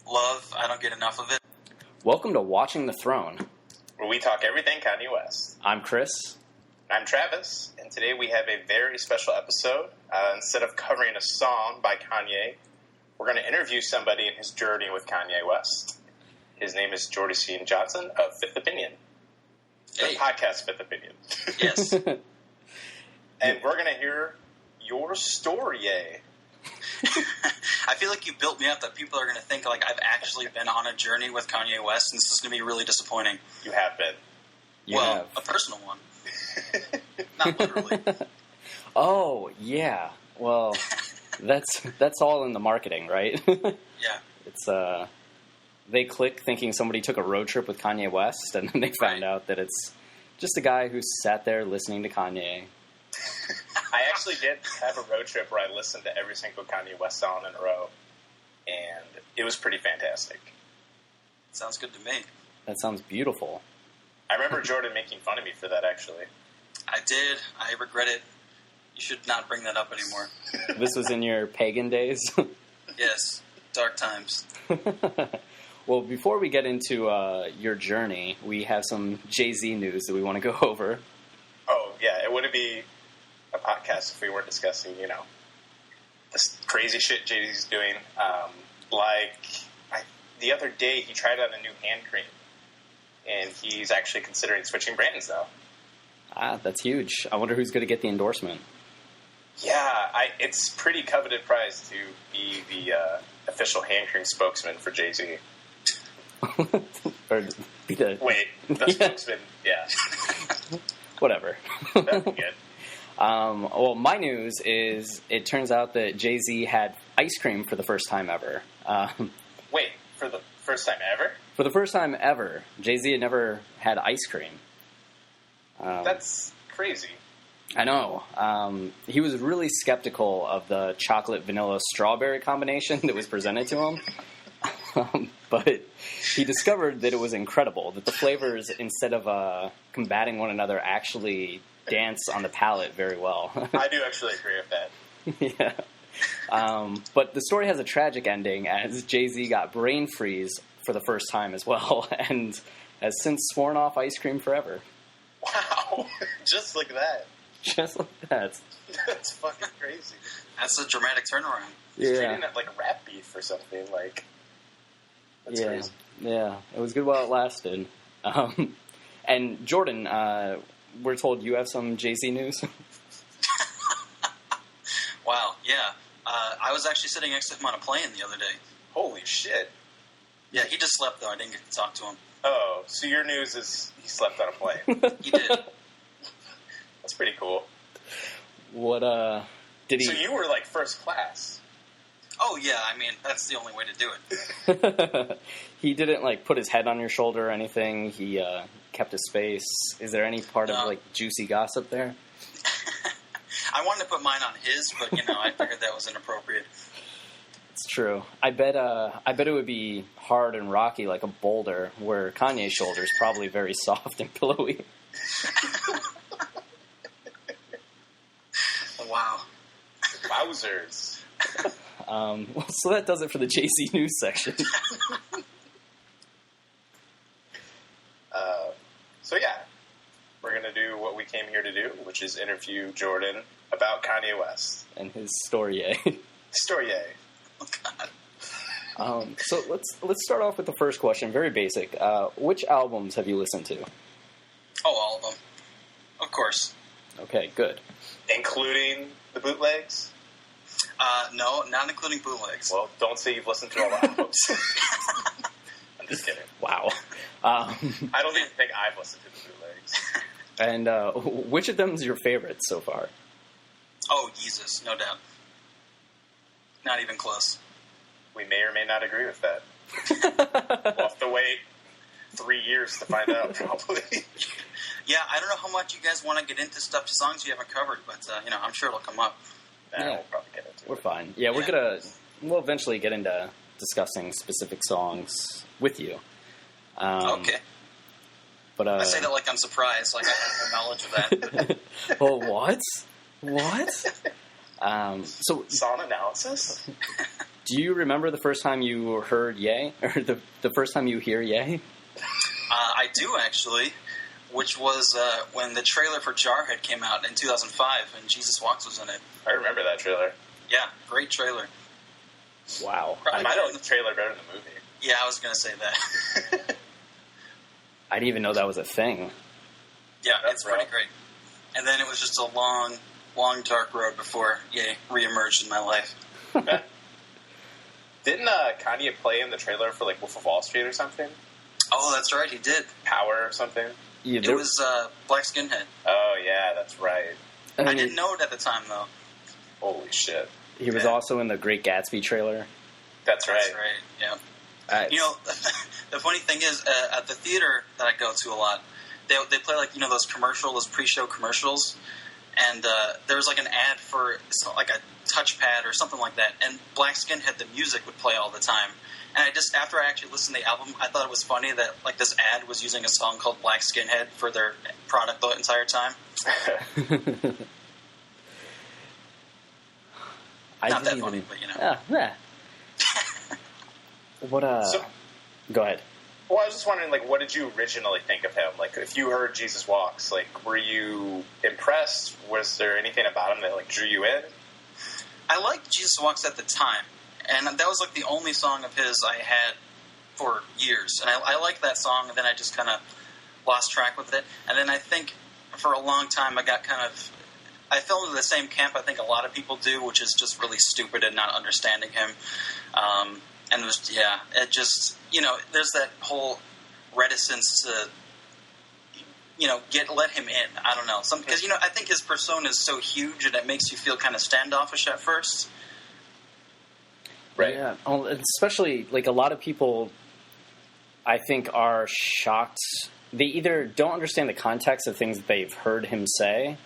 Love, I don't get enough of it. Welcome to Watching the Throne. Where we talk everything Kanye West. I'm Chris. I'm Travis, and today we have a very special episode. Instead of covering a song by Kanye, we're going to interview somebody in his journey with Kanye West. His name is Jordy Sean Johnson of Fifth Opinion. Hey. The podcast Fifth Opinion. Yes. And we're going to hear your StorYe. I feel like you built me up that people are going to think like I've actually been on a journey with Kanye West, and this is going to be really disappointing. You have been. A personal one. Not literally. Oh, yeah. Well, that's all in the marketing, right? Yeah. It's they click thinking somebody took a road trip with Kanye West, and then they found out that it's just a guy who sat there listening to Kanye. I actually did have a road trip where I listened to every single Kanye West song in a row, and it was pretty fantastic. Sounds good to me. That sounds beautiful. I remember Jordan making fun of me for that, actually. I did. I regret it. You should not bring that up anymore. This was in your pagan days? Yes. Dark times. Well, before we get into your journey, we have some Jay-Z news that we want to go over. Oh, yeah. It wouldn't be a podcast if we weren't discussing, this crazy shit Jay-Z's doing. The other day, he tried out a new hand cream, and he's actually considering switching brands now. That's huge. I wonder who's going to get the endorsement. Yeah, it's pretty coveted prize to be the official hand cream spokesman for Jay-Z. Or be the... Wait, the spokesman, yeah. Whatever. That'd be good. Well, my news is it turns out that Jay-Z had ice cream for the first time ever. Wait, for the first time ever? For the first time ever, Jay-Z had never had ice cream. That's crazy. I know. He was really skeptical of the chocolate-vanilla-strawberry combination that was presented to him. But he discovered that it was incredible, that the flavors, instead of combating one another, actually dance on the palate very well. I do actually agree with that. Yeah. But the story has a tragic ending, as Jay-Z got brain freeze for the first time as well, and has since sworn off ice cream forever. Wow. Just like that. Just like that. That's fucking crazy. That's a dramatic turnaround. He's treating it like a rap beef or something. That's crazy. Yeah. It was good while it lasted. And Jordan, we're told you have some Jay-Z news. Wow, yeah. I was actually sitting next to him on a plane the other day. Holy shit. Yeah, he just slept, though. I didn't get to talk to him. Oh, so your news is he slept on a plane. He did. That's pretty cool. What, did he... So you were, first class. Oh, yeah, I mean, that's the only way to do it. He didn't, put his head on your shoulder or anything. He, kept his space. Is there any part of, juicy gossip there? I wanted to put mine on his, but, I figured that was inappropriate. It's true. I bet it would be hard and rocky like a boulder, where Kanye's shoulder is probably very soft and pillowy. Wow. Wowzers. So that does it for the Jay-Z news section. So yeah, we're going to do what we came here to do, which is interview Jordan about Kanye West. And his StorYe. StorYe. Oh, God. So let's start off with the first question, very basic. Which albums have you listened to? Oh, all of them. Of course. Okay, good. Including the bootlegs? No, not including bootlegs. Well, don't say you've listened to all the albums. I'm just kidding. Wow. I don't even think I've listened to the bootlegs. And which of them is your favorite so far? Oh, Yeezus, no doubt. Not even close. We may or may not agree with that. We'll have to wait 3 years to find out, probably. Yeah, I don't know how much you guys want to get into songs you haven't covered, but, I'm sure it'll come up. We'll probably get into it. We're fine. Yeah, we'll eventually get into discussing specific songs with you. Okay. But I say that like I'm surprised, like I have no knowledge of that. Oh, what? What? So song analysis? Do you remember the first time you heard Ye? Or the first time you hear Ye? I do, actually, which was when the trailer for Jarhead came out in 2005, and Yeezus Walks was in it. I remember that trailer. Yeah, great trailer. Wow. I might like the trailer better than the movie. Yeah, I was going to say that. I didn't even know that was a thing. Yeah, it's pretty great. And then it was just a long, long, dark road before Ye reemerged in my life. Didn't Kanye play in the trailer for, like, Wolf of Wall Street or something? Oh, that's right, he did. Power or something? Yeah, it was Black Skinhead. Oh, yeah, that's right. I didn't know it at the time, though. Holy shit. He was also in the Great Gatsby trailer. That's right. That's right, yeah. You know, the funny thing is, at the theater that I go to a lot, they play, like, you know, those pre-show commercials, and there was, like, an ad for, like, a touchpad or something like that, and Black Skinhead, the music, would play all the time. And after I actually listened to the album, I thought it was funny that, like, this ad was using a song called Black Skinhead for their product the entire time. Not that funny, but, you know. Yeah. What, go ahead. Well, I was just wondering, like, what did you originally think of him? Like, if you heard Yeezus Walks, like, were you impressed? Was there anything about him that, like, drew you in? I liked Yeezus Walks at the time, and that was, like, the only song of his I had for years. And I liked that song, and then I just kind of lost track with it. And then I think for a long time I got I fell into the same camp I think a lot of people do, which is just really stupid and not understanding him. And it just, you know, there's that whole reticence to, you know, let him in. I don't know. Because, you know, I think his persona is so huge and it makes you feel kind of standoffish at first. Right. Yeah. Especially, like, a lot of people, I think, are shocked. They either don't understand the context of things that they've heard him say,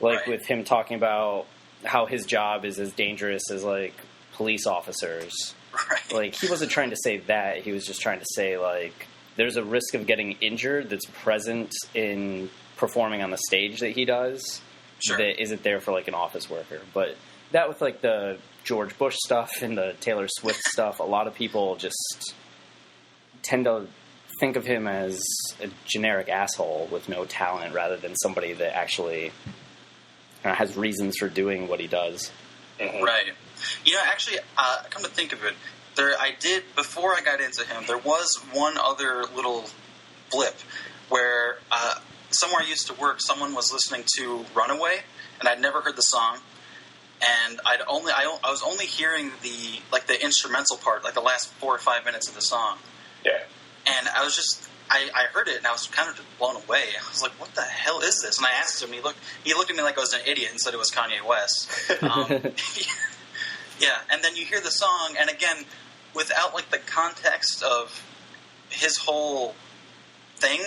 like with him talking about how his job is as dangerous as, like, police officers. Right. Like, he wasn't trying to say that. He was just trying to say, like, there's a risk of getting injured that's present in performing on the stage that he does that isn't there for, like, an office worker. But that with, like, the George Bush stuff and the Taylor Swift stuff, a lot of people just tend to think of him as a generic asshole with no talent rather than somebody that actually has reasons for doing what he does. Mm-hmm. Right. You know, actually, come to think of it, before I got into him, there was one other little blip where somewhere I used to work, someone was listening to Runaway, and I'd never heard the song, and I was only hearing the instrumental part, like the last 4 or 5 minutes of the song. Yeah. And I was just, I heard it, and I was kind of just blown away. I was like, what the hell is this? And I asked him, he looked at me like I was an idiot and said it was Kanye West. Yeah, and then you hear the song, and again, without, like, the context of his whole thing,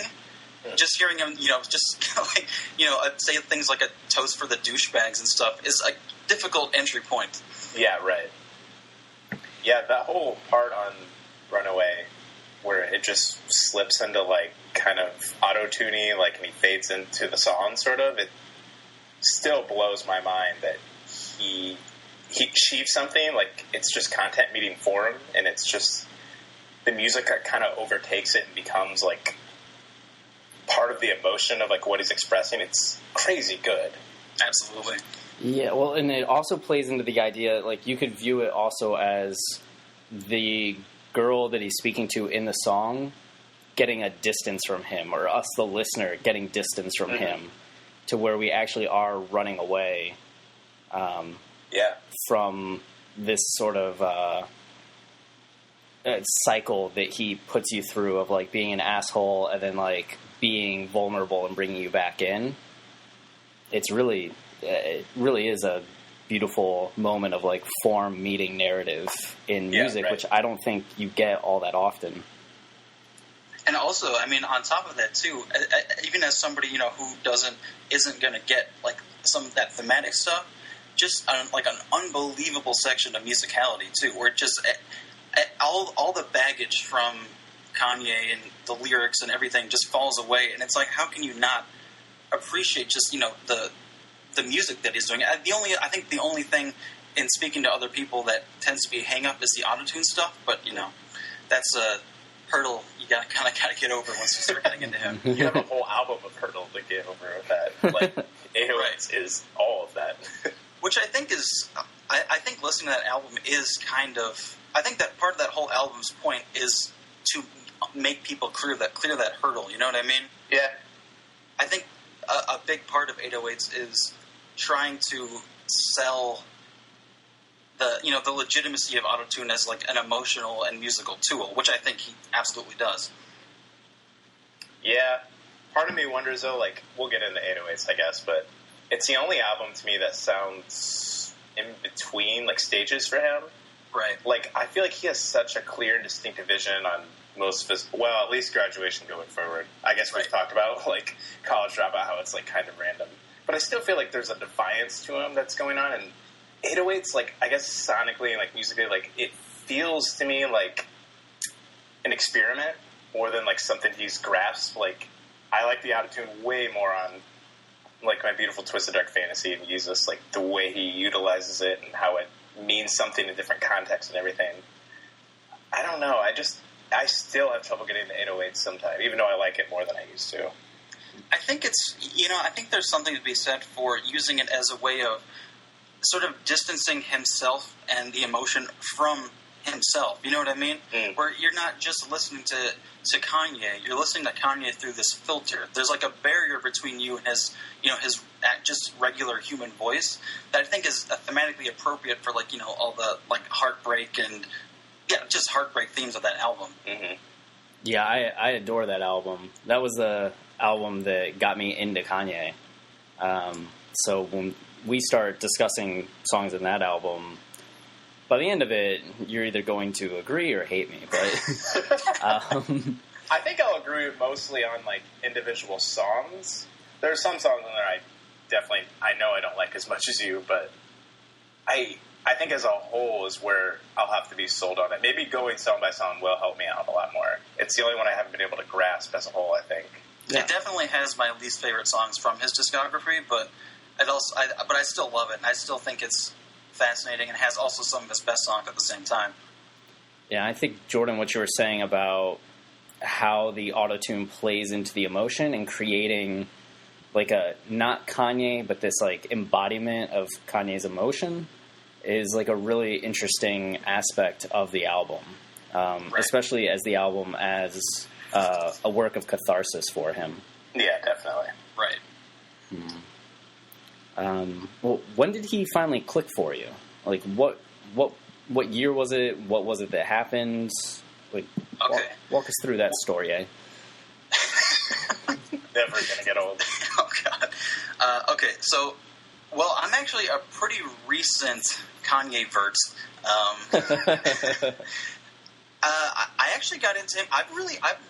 just hearing him, you know, just, like, you know, say things like a toast for the douchebags and stuff is a difficult entry point. Yeah, right. Yeah, that whole part on Runaway, where it just slips into, like, kind of auto-tuning, like, and he fades into the song, sort of, it still blows my mind that he achieves something, like, it's just content meeting for him, and it's just the music that kind of overtakes it and becomes, like, part of the emotion of, like, what he's expressing. It's crazy good. Absolutely. Yeah, well, and it also plays into the idea, like, you could view it also as the girl that he's speaking to in the song getting a distance from him, or us, the listener, getting distance from him, to where we actually are running away from this sort of cycle that he puts you through of, like, being an asshole and then, like, being vulnerable and bringing you back in. It really is a beautiful moment of, like, form meeting narrative in music, which I don't think you get all that often. And also, I mean, on top of that too, even as somebody, you know, who isn't going to get, like, some of that thematic stuff, just like an unbelievable section of musicality too, where just all the baggage from Kanye and the lyrics and everything just falls away, and it's like, how can you not appreciate just, you know, the music that he's doing? I think the only thing in speaking to other people, that tends to be a hang-up is the autotune stuff, but, that's a hurdle you kind of get over once you start getting into him. You have a whole album of hurdle to get over with that. Like, 808s is all of that. Which I think is, I think listening to that album is kind of, I think that part of that whole album's point is to make people clear that hurdle, you know what I mean? Yeah. I think a big part of 808s is trying to sell the legitimacy of autotune as like an emotional and musical tool, which I think he absolutely does. Yeah. Part of me wonders, though, like, we'll get into 808s, I guess, but it's the only album to me that sounds in between, like, stages for him. Right. Like, I feel like he has such a clear and distinctive vision on most of his, well, at least Graduation going forward. I guess we've talked about, like, College Dropout, how it's, like, kind of random. But I still feel like there's a defiance to him that's going on, and 808s, like, I guess sonically and, like, musically, like, it feels to me like an experiment more than, like, something he's grasped. Like, I like the autotune way more on, like, My Beautiful Twisted Dark Fantasy and Yeezus, like, the way he utilizes it and how it means something in different contexts and everything. I don't know. I still have trouble getting the 808s sometimes, even though I like it more than I used to. I think it's, I think there's something to be said for using it as a way of sort of distancing himself and the emotion from himself. You know what I mean? Mm. Where you're not just listening to Kanye, you're listening to Kanye through this filter. There's like a barrier between you and his just regular human voice that I think is thematically appropriate for, like, all the, like, heartbreak and, just heartbreak themes of that album. Mm-hmm. Yeah, I adore that album. That was the album that got me into Kanye. So when we start discussing songs in that album, by the end of it, you're either going to agree or hate me. But I think I'll agree mostly on, like, individual songs. There are some songs in there I know I don't like as much as you, but I think as a whole is where I'll have to be sold on it. Maybe going song by song will help me out a lot more. It's the only one I haven't been able to grasp as a whole, I think. Yeah. It definitely has my least favorite songs from his discography, but I still love it, and I still think it's fascinating, and has also some of his best songs at the same time. Yeah, I think, Jordan, what you were saying about how the autotune plays into the emotion and creating, like, a not Kanye, but this, like, embodiment of Kanye's emotion is, like, a really interesting aspect of the album, especially as the album as a work of catharsis for him. Yeah, definitely. Right. Well, when did he finally click for you? Like, what year was it? What was it that happened? Like, okay. Walk us through that story, eh? Never gonna get old. Oh, God. Okay, so, well, I'm actually a pretty recent KanVert. I actually got into him. I've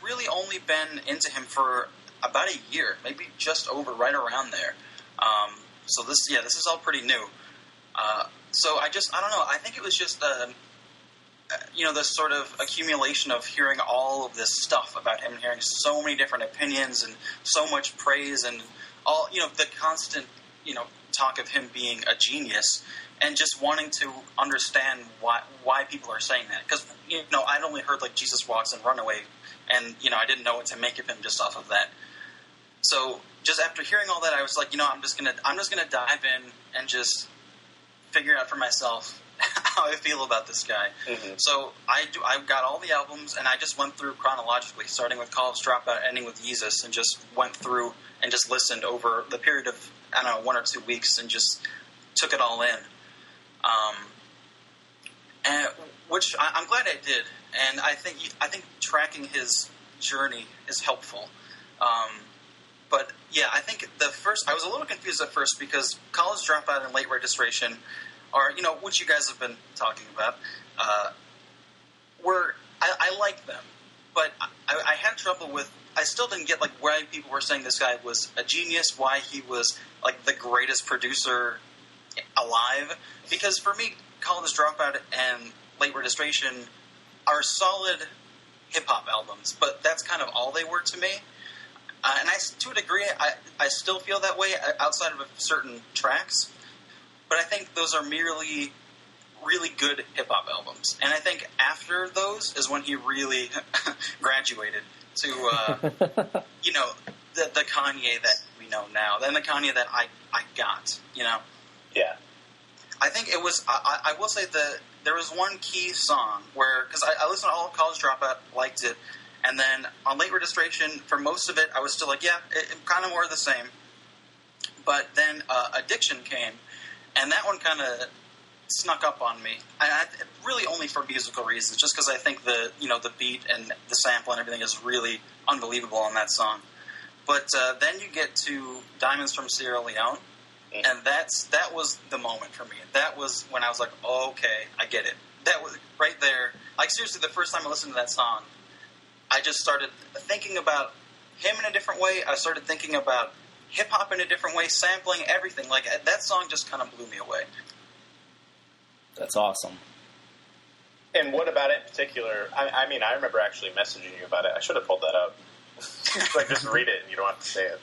really only been into him for about a year, maybe just over, right around there. So this is all pretty new. So I don't know. I think it was just this sort of accumulation of hearing all of this stuff about him, and hearing so many different opinions and so much praise, and all, the constant, talk of him being a genius, and just wanting to understand why people are saying that. Because, I'd only heard, like, Jesus Walks and Runaway, and, I didn't know what to make of him just off of that. So just after hearing all that, I was like, I'm just gonna dive in and just figure out for myself how I feel about this guy. Mm-hmm. So I got all the albums, and I just went through chronologically, starting with College Dropout, ending with Yeezus, and just went through and just listened over the period of, 1 or 2 weeks, and just took it all in. And which I'm glad I did, and I think tracking his journey is helpful. But yeah, I think I was a little confused at first, because College Dropout and Late Registration are, which you guys have been talking about, I like them, but I had trouble with, I still didn't get, like, why people were saying this guy was a genius, why he was, like, the greatest producer alive, because for me, College Dropout and Late Registration are solid hip-hop albums, but that's kind of all they were to me. And to a degree, I still feel that way outside of certain tracks. But I think those are merely really good hip-hop albums. And I think after those is when he really graduated to, you know, the Kanye that we know now. Then the Kanye that I got, you know? Yeah. I think it was, I will say there was one key song where, because I listened to all of College Dropout, liked it, and then on Late Registration, for most of it, I was still like, yeah, it kind of more the same. But then Addiction came, and that one kind of snuck up on me. I really only for musical reasons, just because I think the beat and the sample and everything is really unbelievable on that song. But then you get to Diamonds from Sierra Leone, and that was the moment for me. That was when I was like, oh, okay, I get it. That was right there. Like, seriously, the first time I listened to that song, I just started thinking about him in a different way. I started thinking about hip-hop in a different way, sampling, everything. Like, that song just kind of blew me away. That's awesome. And what about it in particular? I mean, I remember actually messaging you about it. I should have pulled that up. Like, just read it and you don't have to say it.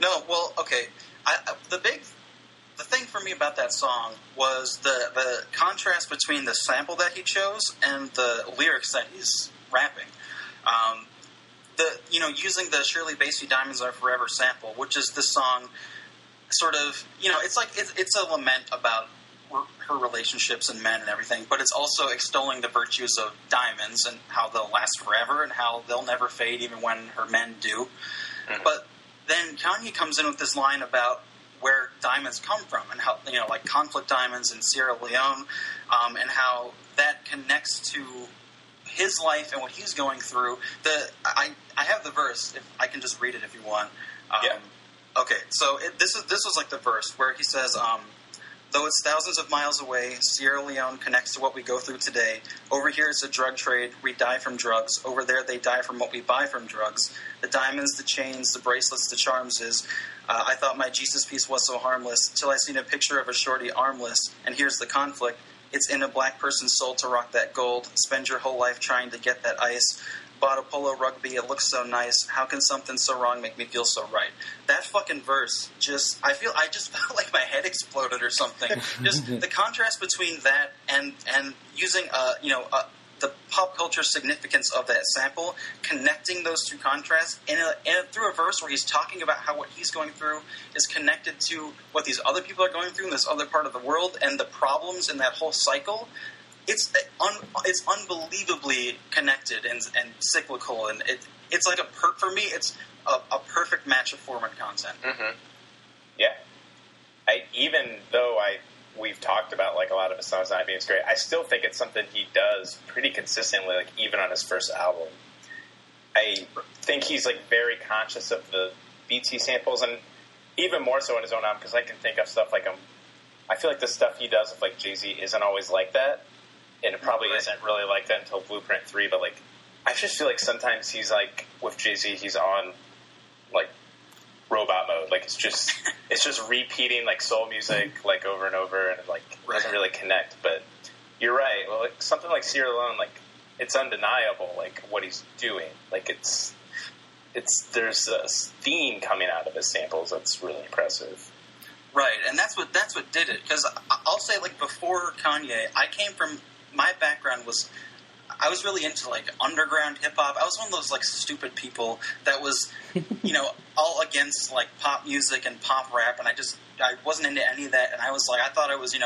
No, well, okay. The thing for me about that song was the contrast between the sample that he chose and the lyrics that he's rapping. Using the Shirley Bassey "Diamonds Are Forever" sample, which is this song, sort of, it's like it's a lament about her relationships and men and everything, but it's also extolling the virtues of diamonds and how they'll last forever and how they'll never fade even when her men do. Mm-hmm. But then Kanye comes in with this line about where diamonds come from and how, like conflict diamonds in Sierra Leone, and how that connects to his life and what he's going through. I have the verse, if I can just read it if you want. Yeah. Okay, so this was like the verse where he says, though it's thousands of miles away, Sierra Leone connects to what we go through today. Over here it's a drug trade. We die from drugs. Over there they die from what we buy from drugs. The diamonds, the chains, the bracelets, the charms is. I thought my Jesus piece was so harmless till I seen a picture of a shorty armless. And here's the conflict. It's in a black person's soul to rock that gold. Spend your whole life trying to get that ice. Bought a polo rugby, it looks so nice. How can something so wrong make me feel so right? That fucking verse I just felt like my head exploded or something. Just the contrast between that and using the pop culture significance of that sample, connecting those two contrasts through a verse where he's talking about how what he's going through is connected to what these other people are going through in this other part of the world and the problems in that whole cycle. It's unbelievably connected and cyclical, and it's like for me it's a perfect match of form and content. Mm-hmm. Yeah, even though we've talked about like a lot of his songs not being great, I still think it's something he does pretty consistently, like even on his first album. I think he's like very conscious of the BT samples, and even more so in his own album, because I can think of stuff like I feel like the stuff he does with like Jay-Z isn't always like that. And it probably isn't really like that until Blueprint 3, but like I just feel like sometimes he's like with Jay-Z, he's on like robot mode. Like it's just repeating like soul music like over and over, and it like doesn't really connect. But you're right. Well, like, something like Sierra Leone, like it's undeniable like what he's doing. Like it's there's a theme coming out of his samples that's really impressive. Right, and that's what did it. Because I'll say, like, before Kanye, my background was, I was really into, like, underground hip-hop. I was one of those, like, stupid people that was, all against, like, pop music and pop rap, and I wasn't into any of that, and I was like, I thought I was,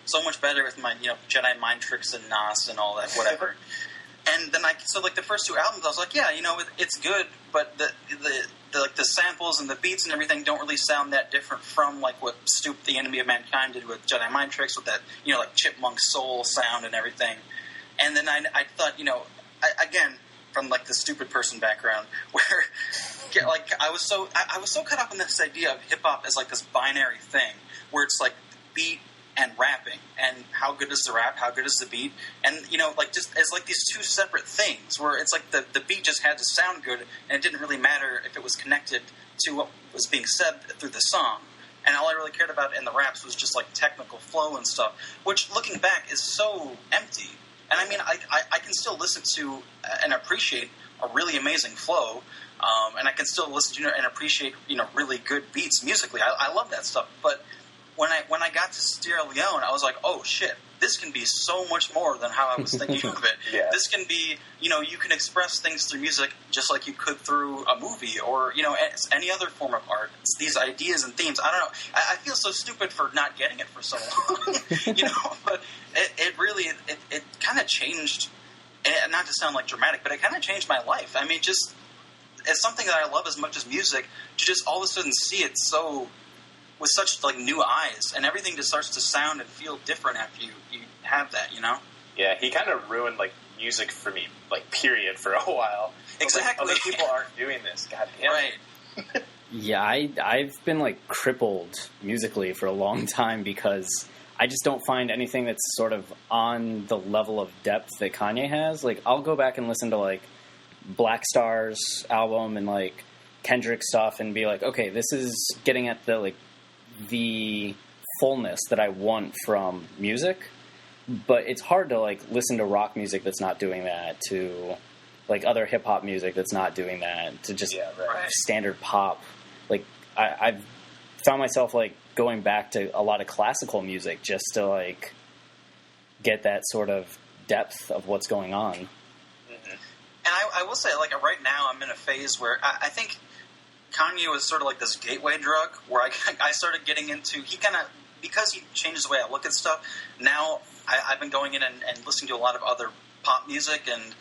so much better with my, Jedi Mind Tricks and Nas and all that, whatever. And then the first two albums, I was like, yeah, it's good, but the samples and the beats and everything don't really sound that different from like what Stoop the Enemy of Mankind did with Jedi Mind Tricks with that, like chipmunk soul sound and everything. And then I thought, again, from like the stupid person background, where like I was so caught up in this idea of hip hop as like this binary thing where it's like beat and rapping, and how good is the rap, how good is the beat, and like just as like these two separate things where it's like the beat just had to sound good, and it didn't really matter if it was connected to what was being said through the song, and all I really cared about in the raps was just like technical flow and stuff, which looking back is so empty. And I mean, I can still listen to and appreciate a really amazing flow, and I can still listen to and appreciate really good beats musically. I love that stuff, but when I got to Sierra Leone, I was like, oh shit, this can be so much more than how I was thinking of it. Yeah. This can be, you know, you can express things through music just like you could through a movie or, you know, any other form of art. It's these ideas and themes. I don't know. I feel so stupid for not getting it for so long, you know, but it really, it kind of changed, and not to sound like dramatic, but it kind of changed my life. I mean, just, it's something that I love as much as music, to just all of a sudden see it so, with such, like, new eyes, and everything just starts to sound and feel different after you have that, you know? Yeah, he kind of ruined, like, music for me, like, period, for a while. Exactly. Other people aren't doing this, God damn it. Right. Yeah, I've been, like, crippled musically for a long time because I just don't find anything that's sort of on the level of depth that Kanye has. Like, I'll go back and listen to, like, Black Star's album and, like, Kendrick stuff and be like, okay, this is getting at the, like, the fullness that I want from music, but it's hard to, like, listen to rock music that's not doing that, to, like, other hip-hop music that's not doing that, to just standard pop. Like, I've found myself, like, going back to a lot of classical music just to, like, get that sort of depth of what's going on. Mm-hmm. And I will say, like, right now I'm in a phase where I think Kanye was sort of like this gateway drug where I started getting into, he kind of, because he changed the way I look at stuff, now I've been going in and listening to a lot of other pop music and,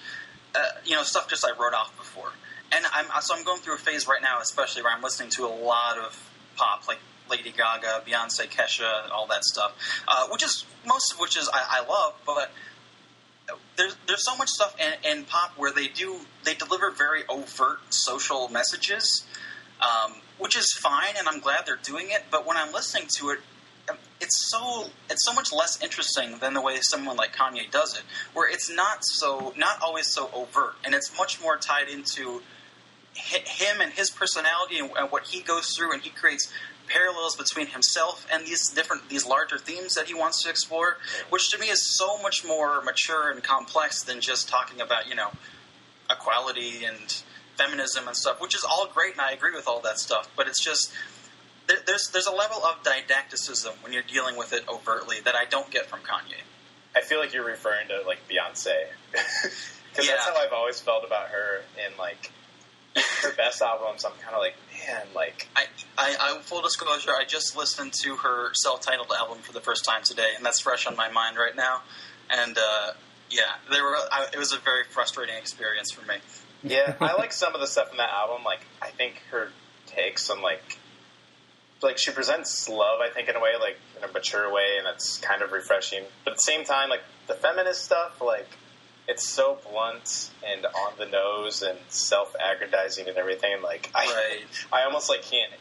you know, stuff just I wrote off before. And I'm going through a phase right now, especially where I'm listening to a lot of pop, like Lady Gaga, Beyonce, Kesha, all that stuff, most of which is I love, but there's so much stuff in pop where they deliver very overt social messages, which is fine, and I'm glad they're doing it. But when I'm listening to it, it's so much less interesting than the way someone like Kanye does it, where it's not always so overt, and it's much more tied into him and his personality and what he goes through, and he creates parallels between himself and these larger themes that he wants to explore, which to me is so much more mature and complex than just talking about, you know, equality and feminism and stuff, which is all great, and I agree with all that stuff, but it's just there's a level of didacticism when you're dealing with it overtly that I don't get from Kanye. I feel like you're referring to, like, Beyonce, because that's how I've always felt about her in, like, her best albums. I'm kind of like, man, like, I full disclosure, I just listened to her self-titled album for the first time today, and that's fresh on my mind right now, and it was a very frustrating experience for me. Yeah, I like some of the stuff in that album. Like, I think her takes on, like she presents love, I think, in a way, like, in a mature way, and it's kind of refreshing. But at the same time, like, the feminist stuff, like, it's so blunt and on the nose and self-aggrandizing and everything. Like, I almost, like, can't.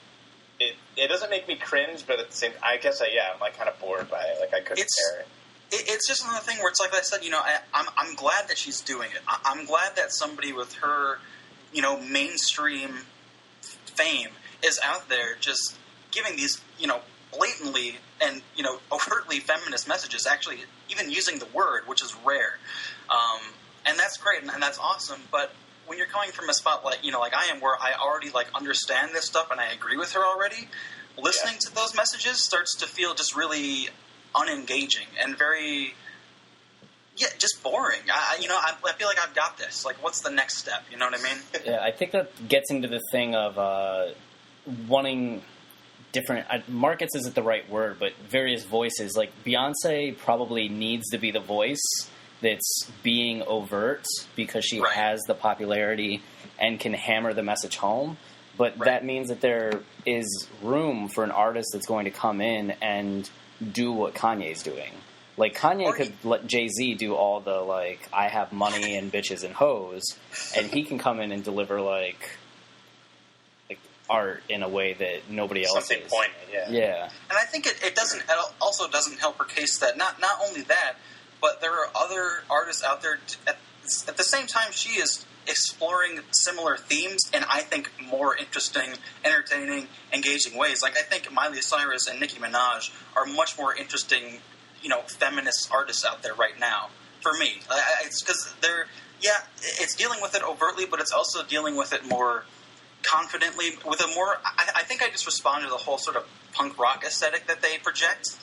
It doesn't make me cringe, but at the same, I guess I'm, like, kind of bored by it. Like, I couldn't bear it. It's just another thing where it's like I said, you know, I'm glad that she's doing it. I'm glad that somebody with her, you know, mainstream fame is out there just giving these, you know, blatantly and, you know, overtly feminist messages, actually even using the word, which is rare. And that's great and that's awesome. But when you're coming from a spot like, you know, like I am, where I already, like, understand this stuff and I agree with her already, listening to those messages starts to feel just really unengaging and very, just boring. I feel like I've got this. Like, what's the next step? You know what I mean? Yeah, I think that gets into the thing of wanting different markets isn't the right word, but various voices. Like, Beyonce probably needs to be the voice that's being overt because she has the popularity and can hammer the message home. But that means that there is room for an artist that's going to come in and do what Kanye's doing. Like, Kanye could let Jay-Z do all the, like, I have money and bitches and hoes, and he can come in and deliver, like art in a way that nobody else something is. Poignant, yeah. And I think it also doesn't help her case that not only that, but there are other artists out there at the same time she is exploring similar themes in, I think, more interesting, entertaining, engaging ways. Like, I think Miley Cyrus and Nicki Minaj are much more interesting, you know, feminist artists out there right now, for me. It's because it's dealing with it overtly, but it's also dealing with it more confidently, with a more, I think I just respond to the whole sort of punk rock aesthetic that they project.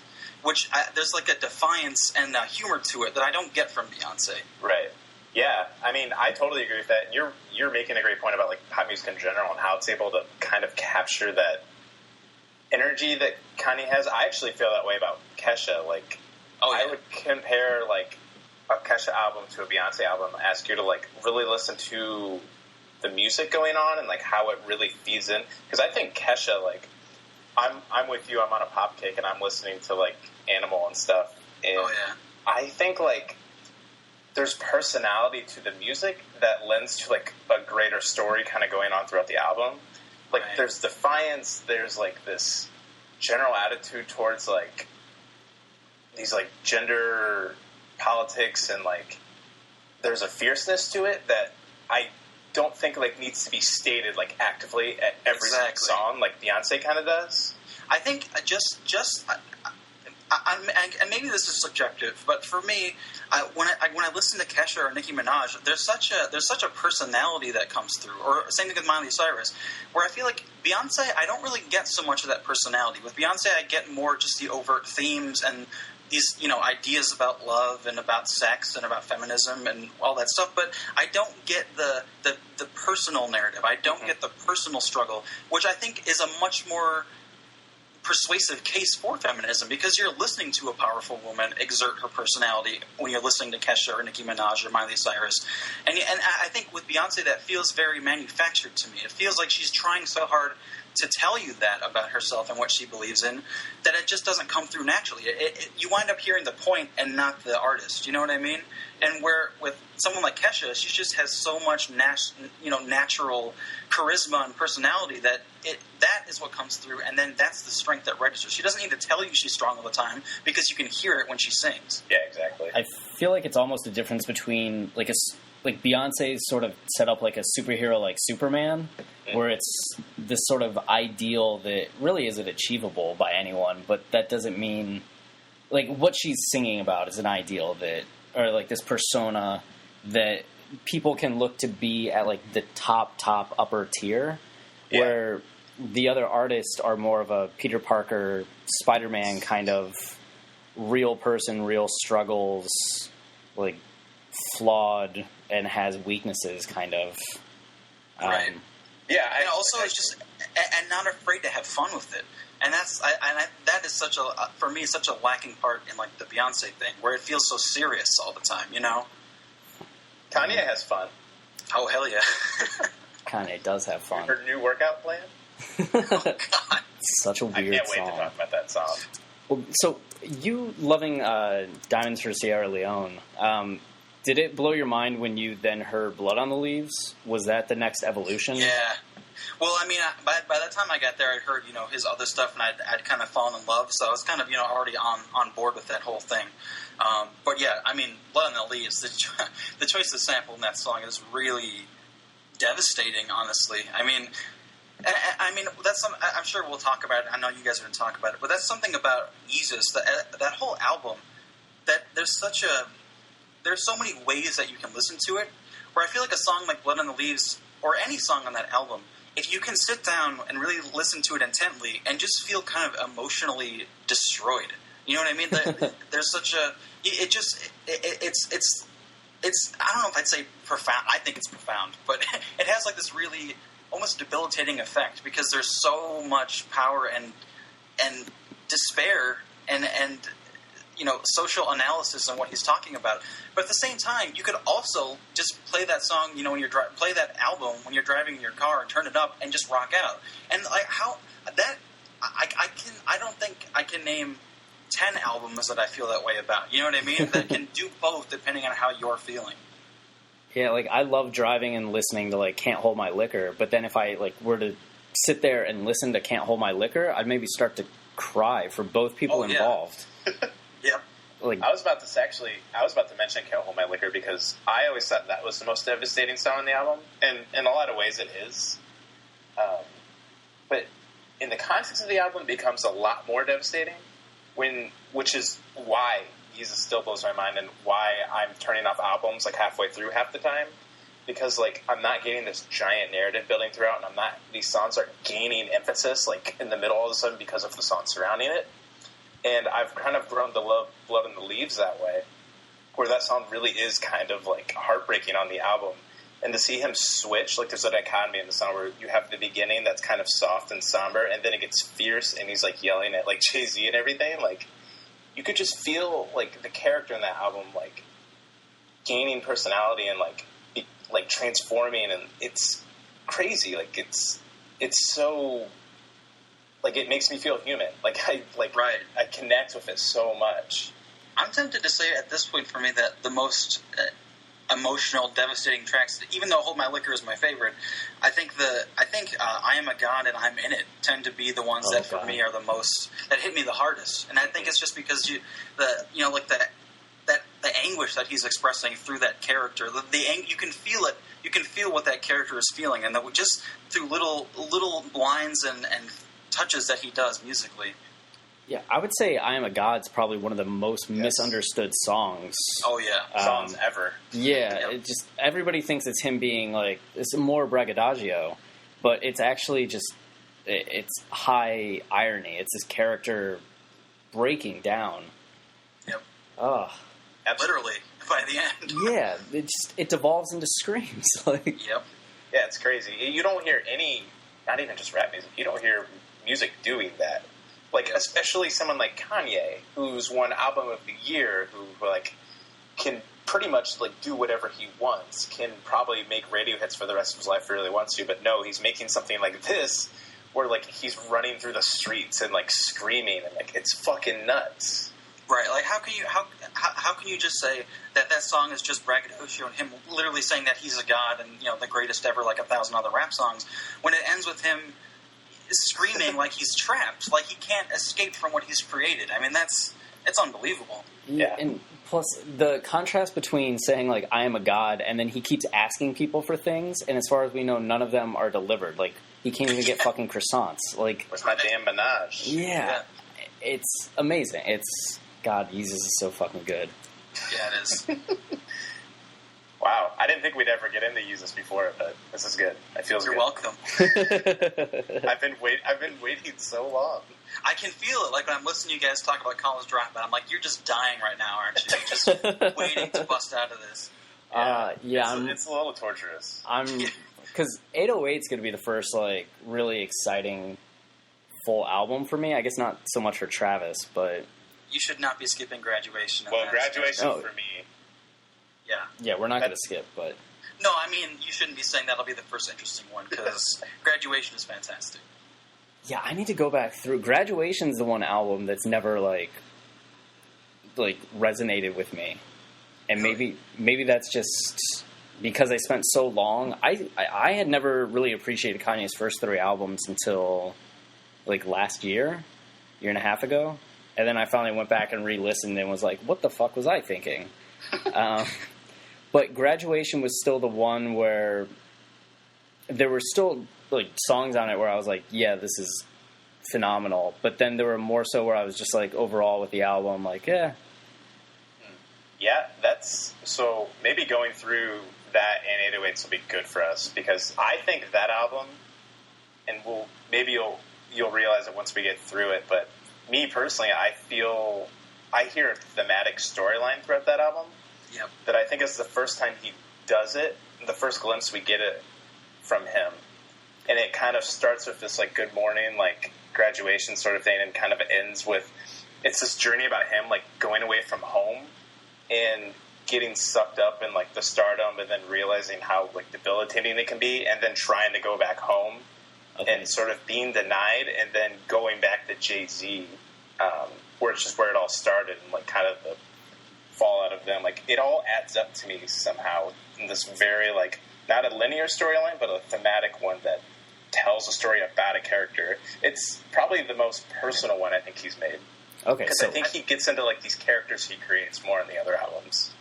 which there's like a defiance and humor to it that I don't get from Beyonce. Right. Yeah. I mean, I totally agree with that. You're making a great point about like pop music in general and how it's able to kind of capture that energy that Kanye has. I actually feel that way about Kesha. Like, I would compare like a Kesha album to a Beyonce album. Ask you to like really listen to the music going on and like how it really feeds in. Because I think Kesha, like, I'm with you. I'm on a pop kick and I'm listening to like Animal and stuff. And I think like there's personality to the music that lends to like a greater story kind of going on throughout the album. Like there's defiance, there's like this general attitude towards like these like gender politics, and like there's a fierceness to it that I don't think like needs to be stated like actively at every song like Beyonce kind of does. I think and maybe this is subjective, but for me, when I listen to Kesha or Nicki Minaj, there's such a personality that comes through. Or same thing with Miley Cyrus, where I feel like Beyonce, I don't really get so much of that personality. With Beyonce, I get more just the overt themes and these, ideas about love and about sex and about feminism and all that stuff. But I don't get the personal narrative. I don't get the personal struggle, which I think is a much more persuasive case for feminism, because you're listening to a powerful woman exert her personality when you're listening to Kesha or Nicki Minaj or Miley Cyrus. And I think with Beyonce, that feels very manufactured to me. It feels like she's trying so hard to tell you that about herself and what she believes in, that it just doesn't come through naturally. You wind up hearing the point and not the artist. You know what I mean? And where with someone like Kesha, she just has so much natural charisma and personality that is what comes through, and then that's the strength that registers. She doesn't need to tell you she's strong all the time, because you can hear it when she sings. Yeah, exactly. I feel like it's almost a difference between like Beyonce's sort of set up like a superhero like Superman, where it's this sort of ideal that really isn't achievable by anyone, but that doesn't mean like what she's singing about is an ideal that, or like this persona that people can look to be at like the top upper tier, where the other artists are more of a Peter Parker, Spider-Man kind of real person, real struggles, like flawed and has weaknesses kind of. Right. Yeah, and also it's just and not afraid to have fun with it, and that is such a for me such a lacking part in like the Beyonce thing, where it feels so serious all the time. Kanye has fun. Oh hell yeah! Kanye does have fun. Her new workout plan. Oh God, such a weird song. I can't wait to talk about that song. Well, so you loving Diamonds for Sierra Leone. Did it blow your mind when you then heard Blood on the Leaves? Was that the next evolution? Yeah. Well, I mean, by the time I got there, I'd heard, his other stuff, and I'd kind of fallen in love, so I was kind of, already on board with that whole thing. But yeah, I mean, Blood on the Leaves, the choice of sample in that song is really devastating, honestly. I mean, that's something I'm sure we'll talk about it. I know you guys are going to talk about it, but that's something about Yeezus, that whole album, that there's so many ways that you can listen to it, where I feel like a song like Blood on the Leaves, or any song on that album, if you can sit down and really listen to it intently and just feel kind of emotionally destroyed. You know what I mean? There's such a... It's I don't know if I'd say profound. I think it's profound. But it has like this really almost debilitating effect, because there's so much power and despair and social analysis on what he's talking about. But at the same time, you could also just play that song, when you're play that album when you're driving in your car and turn it up and just rock out. And like how that I don't think I can name 10 albums that I feel that way about. You know what I mean? That can do both depending on how you're feeling. Yeah, like I love driving and listening to like Can't Hold My Liquor, but then if I like were to sit there and listen to Can't Hold My Liquor, I'd maybe start to cry for both people involved. Yeah. Like, I was about to mention Can't Hold My Liquor, because I always thought that was the most devastating song on the album, and in a lot of ways it is. But in the context of the album, it becomes a lot more devastating, which is why Yeezus still blows my mind, and why I'm turning off albums like halfway through half the time, because like I'm not getting this giant narrative building throughout, and these songs are gaining emphasis like in the middle all of a sudden because of the song surrounding it. And I've kind of grown to love Blood on the Leaves that way, where that song really is kind of like heartbreaking on the album. And to see him switch, like there's a dichotomy in the song where you have the beginning that's kind of soft and somber, and then it gets fierce, and he's like yelling at like Jay-Z and everything. Like you could just feel like the character in that album like gaining personality and like transforming, and it's crazy. Like it's so like it makes me feel human. Like I connect with it so much. I'm tempted to say at this point for me that the most emotional, devastating tracks, even though Hold My Liquor is my favorite, I think I Am a God and I'm In It tend to be the ones that for me are the most, that hit me the hardest. And I think it's just because the anguish that he's expressing through that character, you can feel it. You can feel what that character is feeling, and that just through little lines and touches that he does musically. Yeah, I would say I Am a God's probably one of the most misunderstood songs. Oh, yeah. Songs ever. Yeah, it just everybody thinks it's him being like, it's more braggadocio, but it's actually just, it's high irony. It's his character breaking down. Yep. Ugh. Literally, by the end. Yeah, it devolves into screams. Like, yep. Yeah, it's crazy. You don't hear any, not even just rap music, you don't hear music doing that. Like, especially someone like Kanye, who's won Album of the Year, who, like, can pretty much, like, do whatever he wants, can probably make radio hits for the rest of his life if he really wants to, but no, he's making something like this, where, like, he's running through the streets and, like, screaming, and, like, it's fucking nuts. Right, like, how can you just say that song is just braggadocio and him literally saying that he's a god and, you know, the greatest ever, like 1,000 other rap songs, when it ends with him screaming like he's trapped, like he can't escape from what he's created. I mean, it's unbelievable. Yeah, and plus the contrast between saying like I am a god and then he keeps asking people for things, and as far as we know, none of them are delivered. Like he can't even get fucking croissants. Like, where's my damn Minaj? Yeah, it's amazing. It's God, Yeezus is so fucking good. Yeah, it is. Wow, I didn't think we'd ever get into Yeezus before, but this is good. It feels You're good. welcome. I've been waiting so long. I can feel it, like when I'm listening to you guys talk about College Dropout. I'm like, you're just dying right now, aren't you? Just waiting to bust out of this. It's a little torturous. Because 808 is going to be the first like really exciting full album for me. I guess not so much for Travis, but you should not be skipping Graduation. Well, Graduation for me. Yeah, we're not going to skip, but... No, I mean, you shouldn't be saying that'll be the first interesting one, because Graduation is fantastic. Yeah, I need to go back through. Graduation's the one album that's never, like resonated with me. And maybe that's just because I spent so long... I had never really appreciated Kanye's first 3 albums until, like, last year and a half ago. And then I finally went back and re-listened and was like, what the fuck was I thinking? But Graduation was still the one where there were still like songs on it where I was like, yeah, this is phenomenal. But then there were more so where I was just like, overall with the album, like, yeah. Yeah, that's so maybe going through that and 808s will be good for us, because I think that album, and you'll realize it once we get through it, but me personally, I hear a thematic storyline throughout that album. Yep. That I think is the first time he does it, the first glimpse we get it from him. And it kind of starts with this, like, good morning, like, graduation sort of thing, and kind of ends with, it's this journey about him, like, going away from home and getting sucked up in, like, the stardom, and then realizing how, like, debilitating it can be, and then trying to go back home, and sort of being denied, and then going back to Jay-Z, where it's just where it all started, and, like, kind of the fallout of them. Like, it all adds up to me somehow in this very, like, not a linear storyline, but a thematic one that tells a story about a character. It's probably the most personal one I think he's made. Okay, because I think he gets into, like, these characters he creates more in the other albums.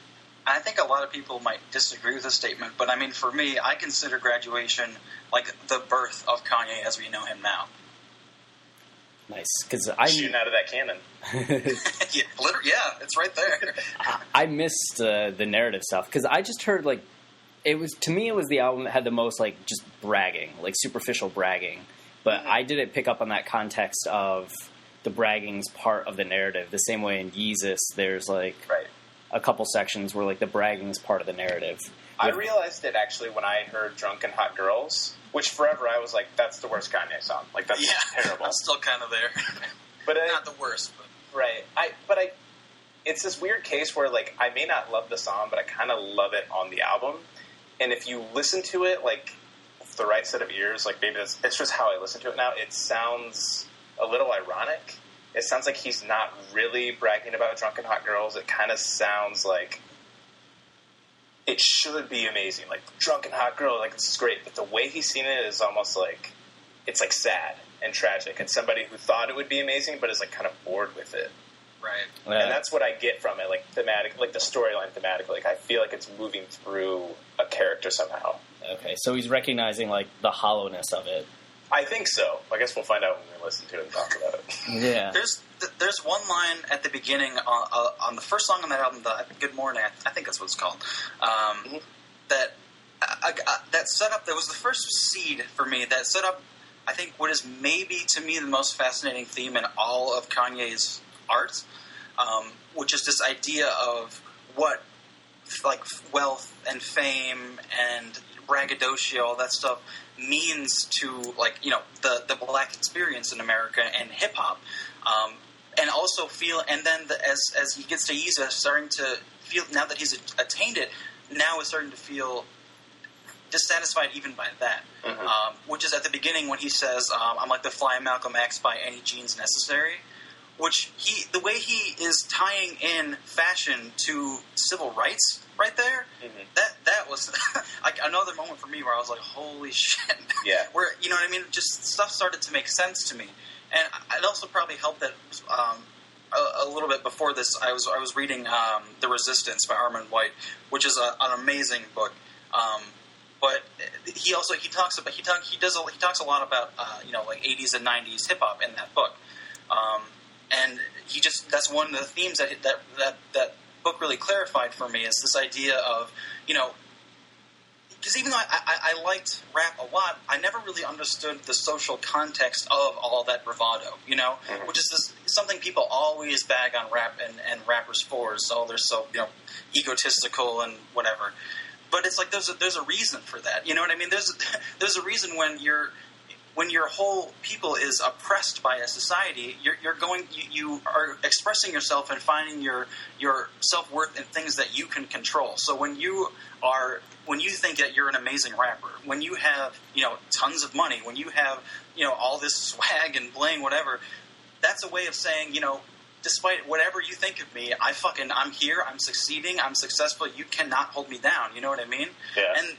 I think a lot of people might disagree with this statement, but I mean, for me, I consider Graduation like the birth of Kanye as we know him now. Nice, because shooting out of that cannon. Yeah, it's right there. I missed the narrative stuff because I just heard like it was the album that had the most like just bragging, like superficial bragging. But I didn't pick up on that context of the bragging's part of the narrative. The same way in Yeezus, there's like a couple sections where like the bragging's part of the narrative. I realized it actually when I heard "Drunk and Hot Girls," which forever I was like, "That's the worst Kanye song. Like that's terrible." I'm still kind of there, but not the worst. But. Right. It's this weird case where like I may not love the song, but I kind of love it on the album. And if you listen to it like with the right set of ears, like maybe it's just how I listen to it now. It sounds a little ironic. It sounds like he's not really bragging about Drunk and Hot Girls. It kind of sounds like it should be amazing, like Drunk and Hot Girl, like this is great. But the way he's seen it is almost like it's like sad and tragic. And somebody who thought it would be amazing, but is like kind of bored with it. Right. Yeah. And that's what I get from it, like thematic, like the storyline thematically. Like I feel like it's moving through a character somehow. Okay, so he's recognizing like the hollowness of it. I think so. I guess we'll find out when we listen to it and talk about it. Yeah. There's one line at the beginning on the first song on that album, Good Morning, I think that's what it's called, that set up, that was the first seed for me, that set up, I think, what is maybe to me the most fascinating theme in all of Kanye's art, which is this idea of what, like, wealth and fame and braggadocio, all that stuff, means to, like, you know, the black experience in America and hip-hop. And also feel, and then as he gets to Yeezus, starting to feel, now that he's attained it, now is starting to feel dissatisfied even by that. Which is at the beginning when he says, I'm like the fly Malcolm X by any means necessary. Which the way he is tying in fashion to civil rights right there, that was like another moment for me where I was like, holy shit. Yeah. Where, you know what I mean? Just stuff started to make sense to me. And it also probably helped that a little bit before this, I was reading The Resistance by Armand White, which is an amazing book. But he talks a lot about like 80s and 90s hip hop in that book. And that's one of the themes that book really clarified for me, is this idea of, you know, because even though I liked rap a lot, I never really understood the social context of all that bravado, you know, which is something people always bag on rap and rappers for, so they're so, you know, egotistical and whatever. But it's like there's a reason for that, you know what I mean? There's a reason when your whole people is oppressed by a society, you are expressing yourself and finding your self-worth in things that you can control. So when you think that you're an amazing rapper, when you have, you know, tons of money, when you have, you know, all this swag and bling, whatever, that's a way of saying, you know, despite whatever you think of me, I'm here, I'm succeeding, I'm successful, you cannot hold me down, you know what I mean? Yeah. And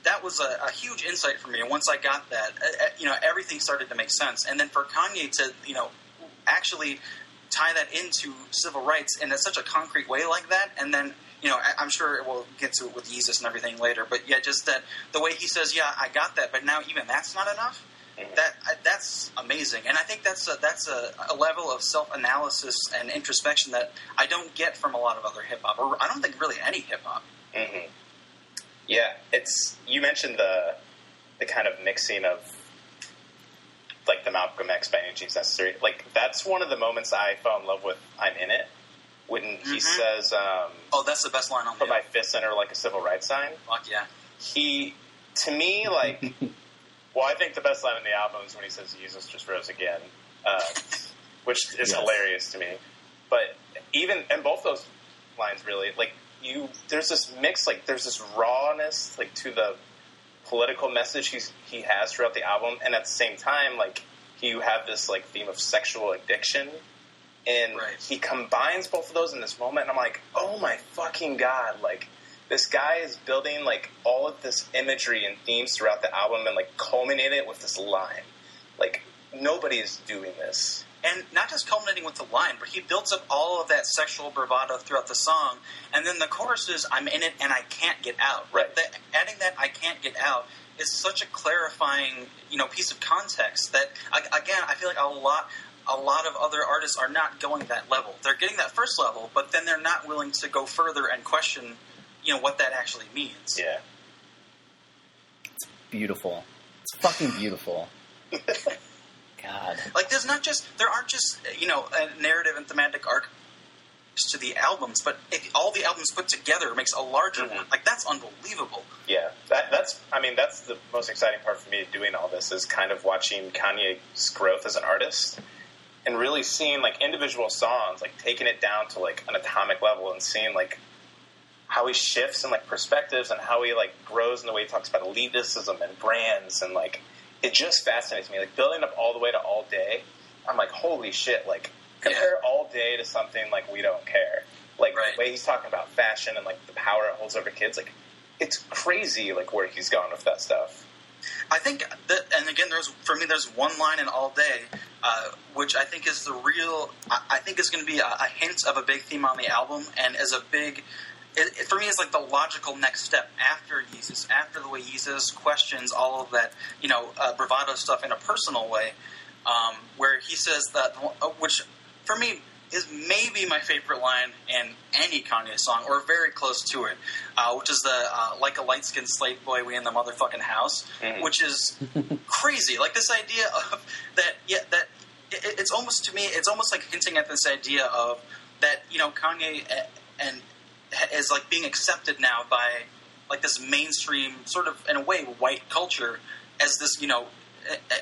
that was a huge insight for me. And once I got that, you know, everything started to make sense. And then for Kanye to, you know, actually tie that into civil rights in such a concrete way like that, and then, you know, I'm sure we'll get to it with Yeezus and everything later, but yeah, just that the way he says, yeah, I got that, but now even that's not enough. That's amazing, and I think that's a level of self-analysis and introspection that I don't get from a lot of other hip hop, or I don't think really any hip hop. Yeah, you mentioned the kind of mixing of like the Malcolm X by any means necessary. Like that's one of the moments I fell in love with I'm In It, when he says, "Oh, that's the best line on put my fists under like a civil rights sign." Fuck yeah. He, to me, like. Well, I think the best line in the album is when he says "Yeezus just rose again," which is hilarious to me. But even in both those lines, really, like there's this mix, like there's this rawness, like to the political message he has throughout the album, and at the same time, like you have this like theme of sexual addiction, and he combines both of those in this moment, and I'm like, oh my fucking god, like. This guy is building, like, all of this imagery and themes throughout the album and, like, culminating it with this line. Like, nobody is doing this. And not just culminating with the line, but he builds up all of that sexual bravado throughout the song. And then the chorus is, I'm in it and I can't get out. Right. Adding that I can't get out is such a clarifying, you know, piece of context that, again, I feel like a lot of other artists are not going that level. They're getting that first level, but then they're not willing to go further and question, you know, what that actually means. Yeah. It's beautiful. It's fucking beautiful. God. Like, there aren't just, a narrative and thematic arc to the albums, but if all the albums put together makes a larger one. Like, that's unbelievable. Yeah, that's the most exciting part for me doing all this, is kind of watching Kanye's growth as an artist and really seeing, like, individual songs, like, taking it down to, like, an atomic level and seeing, like, how he shifts in, like, perspectives and how he, like, grows in the way he talks about elitism and brands, and, like, it just fascinates me. Like, building up all the way to All Day, I'm like, holy shit, like, compare All Day to something like We Don't Care. Like, the way he's talking about fashion and, like, the power it holds over kids, like, it's crazy, like, where he's gone with that stuff. I think that, and again, there's one line in All Day, which I think is I think is going to be a hint of a big theme on the album, and as a big, for me, it's like the logical next step after Yeezus, after the way Yeezus questions all of that, bravado stuff in a personal way, where he says that, which for me is maybe my favorite line in any Kanye song, or very close to it, which is the like a light-skinned slave boy, we in the motherfucking house, which is crazy. Like, this idea of that it's almost, to me, it's almost like hinting at this idea of that, Kanye and is, like, being accepted now by, like, this mainstream sort of, in a way, white culture as this,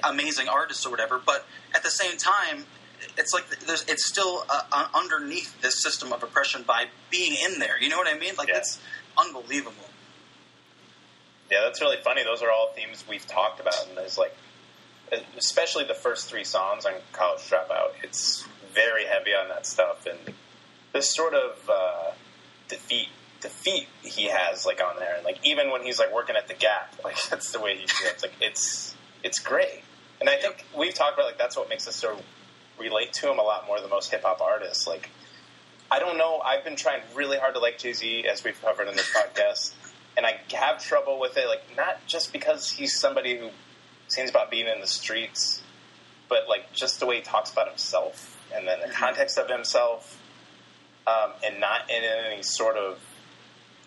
amazing artist or whatever, but at the same time, it's like it's still underneath this system of oppression by being in there. You know what I mean? Like, that's unbelievable. Yeah, that's really funny. Those are all themes we've talked about, and there's, like, especially the first 3 songs on College Dropout, it's very heavy on that stuff, and this sort of defeat he has, like, on there, and, like, even when he's, like, working at the Gap, like, that's the way he feels. Like, it's great, and I think we've talked about, like, that's what makes us so relate to him a lot more than most hip hop artists. Like, I don't know, I've been trying really hard to like Jay-Z, as we've covered in this podcast, and I have trouble with it, like, not just because he's somebody who sings about being in the streets, but, like, just the way he talks about himself, and then the context of himself, and not in any sort of,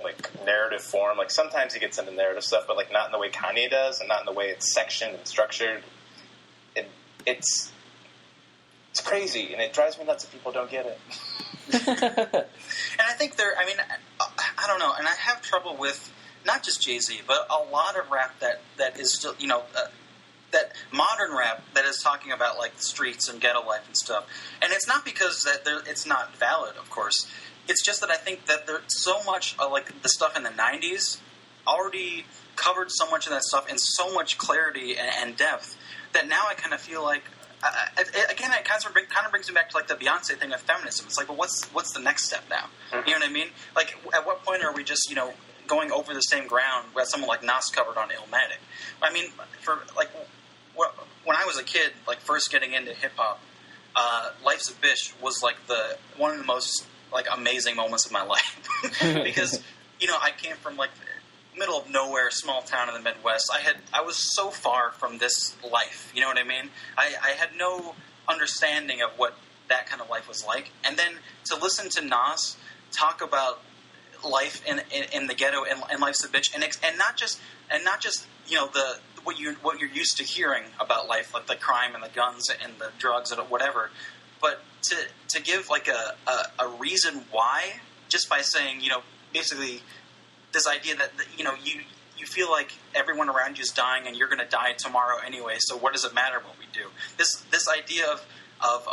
like, narrative form. Like, sometimes he gets into narrative stuff, but, like, not in the way Kanye does, and not in the way it's sectioned and structured. It's crazy, and it drives me nuts if people don't get it. And I think I don't know, and I have trouble with not just Jay-Z, but a lot of rap that is still, that modern rap that is talking about, like, the streets and ghetto life and stuff. And it's not because that it's not valid, of course. It's just that I think that there's so much, like, the stuff in the 90s already covered so much of that stuff in so much clarity and depth that now I kind of feel like, again, it kind of brings me back to, like, the Beyonce thing of feminism. It's like, well, what's the next step now? You know what I mean? Like, at what point are we just, going over the same ground that someone like Nas covered on Illmatic? I mean, for, like, when I was a kid, like, first getting into hip hop, Life's a Bitch was, like, one of the most, like, amazing moments of my life because I came from, like, middle of nowhere, small town in the Midwest. I was so far from this life. You know what I mean? I had no understanding of what that kind of life was like, and then to listen to Nas talk about life in the ghetto and Life's a Bitch, and not just what you're used to hearing about life, like the crime and the guns and the drugs and whatever, but to give, like, a reason why, just by saying, basically this idea that you feel like everyone around you is dying and you're going to die tomorrow anyway, so what does it matter what we do? This idea of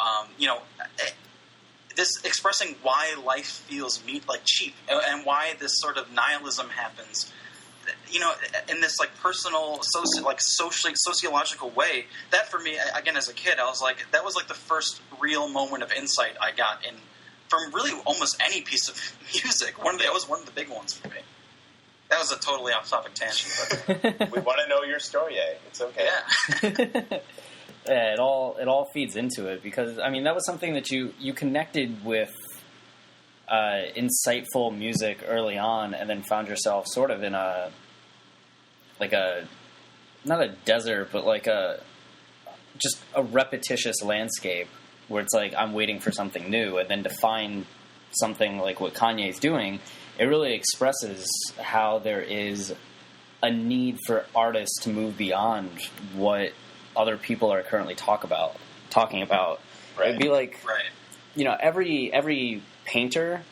this expressing why life feels cheap, and why this sort of nihilism happens, in this, like, personal, sociological way. That, for me, again, as a kid, I was like, that was, like, the first real moment of insight I got from really almost any piece of music. That was one of the big ones for me. That was a totally off-topic tangent, but we want to know your StorYe. It's okay. Yeah. Yeah, it all feeds into it, because, I mean, that was something that you connected with insightful music early on, and then found yourself sort of in not a desert, but like just a repetitious landscape where it's like, I'm waiting for something new, and then to find something like what Kanye's doing, it really expresses how there is a need for artists to move beyond what other people are currently talking about. Right. It'd be like, Right. you know, every painter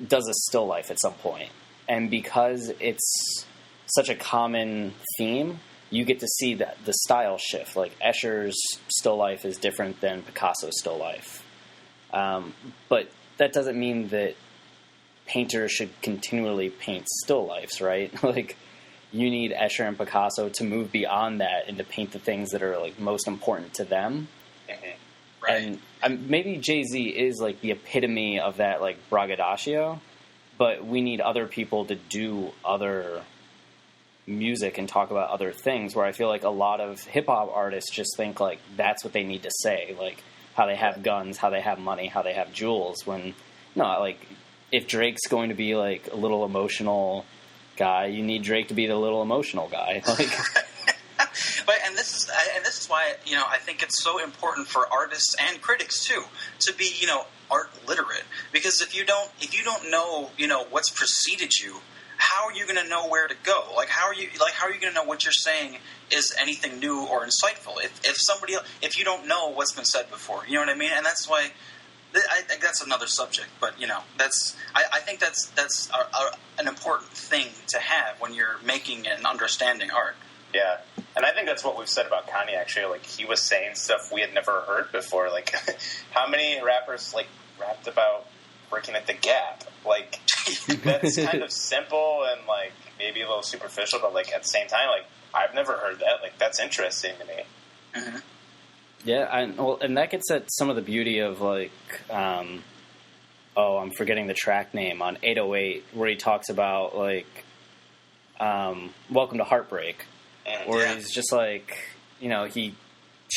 does a still life at some point. And because it's such a common theme, you get to see that the style shift. Like Escher's still life is different than Picasso's still life. But that doesn't mean that painters should continually paint still lifes, right? Like, you need Escher and Picasso to move beyond that and to paint the things that are like most important to them. Mm-hmm. Right. And maybe Jay-Z is like the epitome of that, like braggadocio, but we need other people to do other music and talk about other things, where I feel like a lot of hip-hop artists just think like that's what they need to say, like how they have guns, how they have money, how they have jewels, when no, like if Drake's going to be like a little emotional guy, you need Drake to be the little emotional guy. Like, But and this is why, you know, I think it's so important for artists and critics too to be, you know, art literate, because if you don't know, you know, what's preceded you, how are you going to know where to go? Like how are you going to know what you're saying is anything new or insightful if you don't know what's been said before? You know what I mean? And that's why I think that's another subject, but you know, I think that's an important thing to have when you're making and understanding art. Yeah, and I think that's what we've said about Kanye, actually. Like, he was saying stuff we had never heard before. Like, how many rappers, like, rapped about working at the Gap? Like, that's kind of simple and, like, maybe a little superficial, but, like, at the same time, like, I've never heard that. Like, that's interesting to me. Mm-hmm. yeah, and that gets at some of the beauty of, like, I'm forgetting the track name, on 808, where he talks about, like, Welcome to Heartbreak. Where he's just like, you know, he's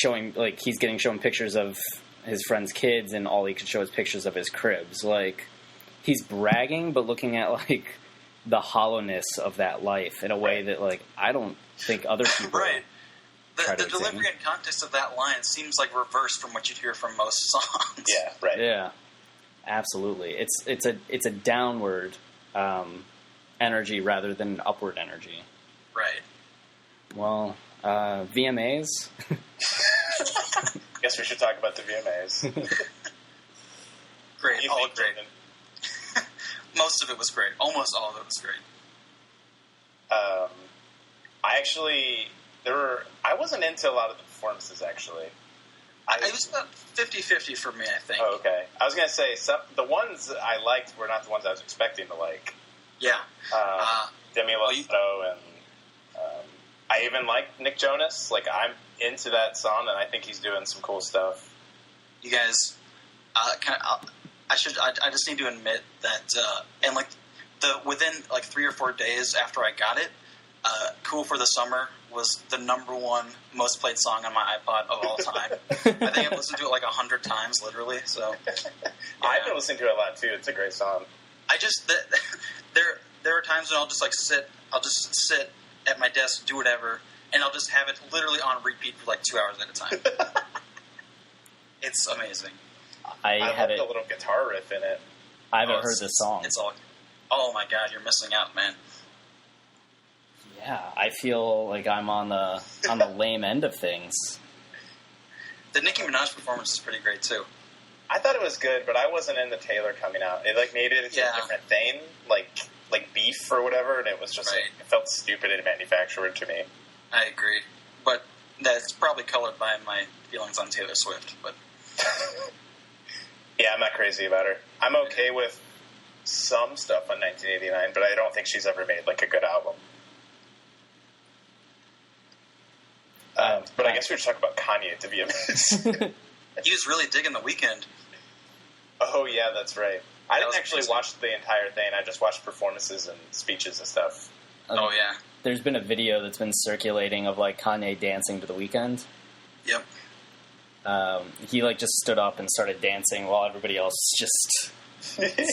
getting shown pictures of his friends' kids, and all he could show is pictures of his cribs. Like, he's bragging, but looking at like the hollowness of that life in a way that, like, I don't think other people. Right. try The to delivery examine. and context of that line seems like reversed from what you'd hear from most songs. Yeah, right. Yeah, absolutely. It's a downward energy rather than an upward energy. Right. Well, VMAs. Guess we should talk about the VMAs. Great. You All think, great. Jordan? Most of it was great. Almost all of it was great. I wasn't into a lot of the performances, actually. It was about 50-50 for me, I think. Oh, okay. I was going to say, the ones I liked were not the ones I was expecting to like. Yeah. Demi Lovato and I even like Nick Jonas. Like, I'm into that song, and I think he's doing some cool stuff. You guys, I just need to admit that, and like within like 3 or 4 days after I got it, "Cool for the Summer" was the #1 most played song on my iPod of all time. I think I've listened to it like 100 times, literally. So yeah. I've been listening to it a lot too. It's a great song. I just there are times when I'll just sit at my desk, do whatever, and I'll just have it literally on repeat for like 2 hours at a time. It's amazing. I love the little guitar riff in it. I haven't heard this song. It's all. Oh my god, you're missing out, man. Yeah, I feel like I'm on the lame end of things. The Nicki Minaj performance is pretty great too. I thought it was good, but I wasn't into Taylor coming out. It like made it into a different thing, like Beef or whatever, and it was just like, it felt stupid and manufactured to me. I agree, but that's probably colored by my feelings on Taylor Swift. But yeah, I'm not crazy about her. I'm okay with some stuff on 1989, but I don't think she's ever made like a good album. But I guess we should talk about Kanye at the VMAs. He was really digging The Weeknd. Oh yeah, that's right. I didn't actually watch the entire thing. I just watched performances and speeches and stuff. Oh yeah. There's been a video that's been circulating of like Kanye dancing to The Weeknd. Yep. He like just stood up and started dancing while everybody else just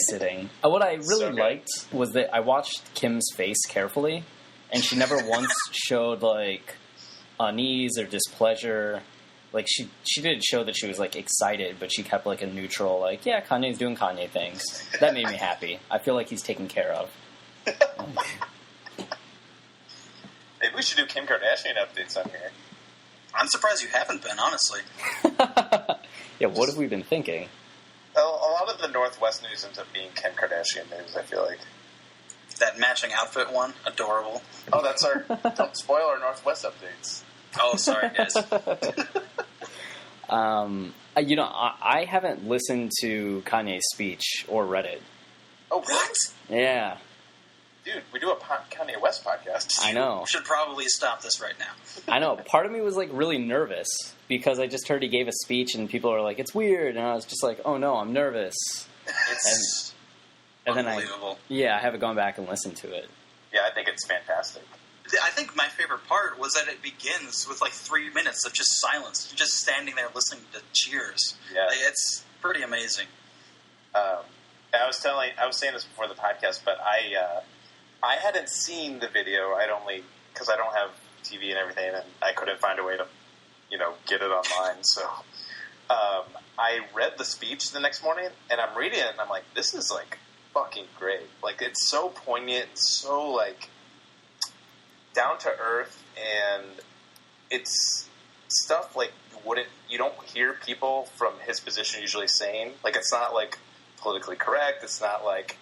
sitting. What I really liked was that I watched Kim's face carefully, and she never once showed like unease or displeasure. Like, she did show that she was, like, excited, but she kept, like, a neutral, like, yeah, Kanye's doing Kanye things. That made me happy. I feel like he's taken care of. Maybe we should do Kim Kardashian updates on here. I'm surprised you haven't been, honestly. Yeah, what have we been thinking? A lot of the Northwest news ends up being Kim Kardashian news, I feel like. That matching outfit one, adorable. Oh, that's our... Don't spoil our Northwest updates. Oh, sorry, guys. I haven't listened to Kanye's speech or read it. Oh, really? What? Yeah. Dude, we do a Kanye West podcast. I know. We should probably stop this right now. I know. Part of me was, like, really nervous because I just heard he gave a speech and people were like, it's weird. And I was just like, oh, no, I'm nervous. It's unbelievable. I haven't gone back and listened to it. Yeah, I think it's fantastic. I think my favorite part was that it begins with, like, 3 minutes of just silence. You're just standing there listening to cheers. Yeah. Like, it's pretty amazing. I was saying this before the podcast, but I hadn't seen the video. Because I don't have TV and everything, and I couldn't find a way to, get it online. So I read the speech the next morning, and I'm reading it, and I'm like, this is, like, fucking great. Like, it's so poignant and so, like, down to earth, and it's stuff, like, you don't hear people from his position usually saying. Like, it's not, like, politically correct. It's not, like,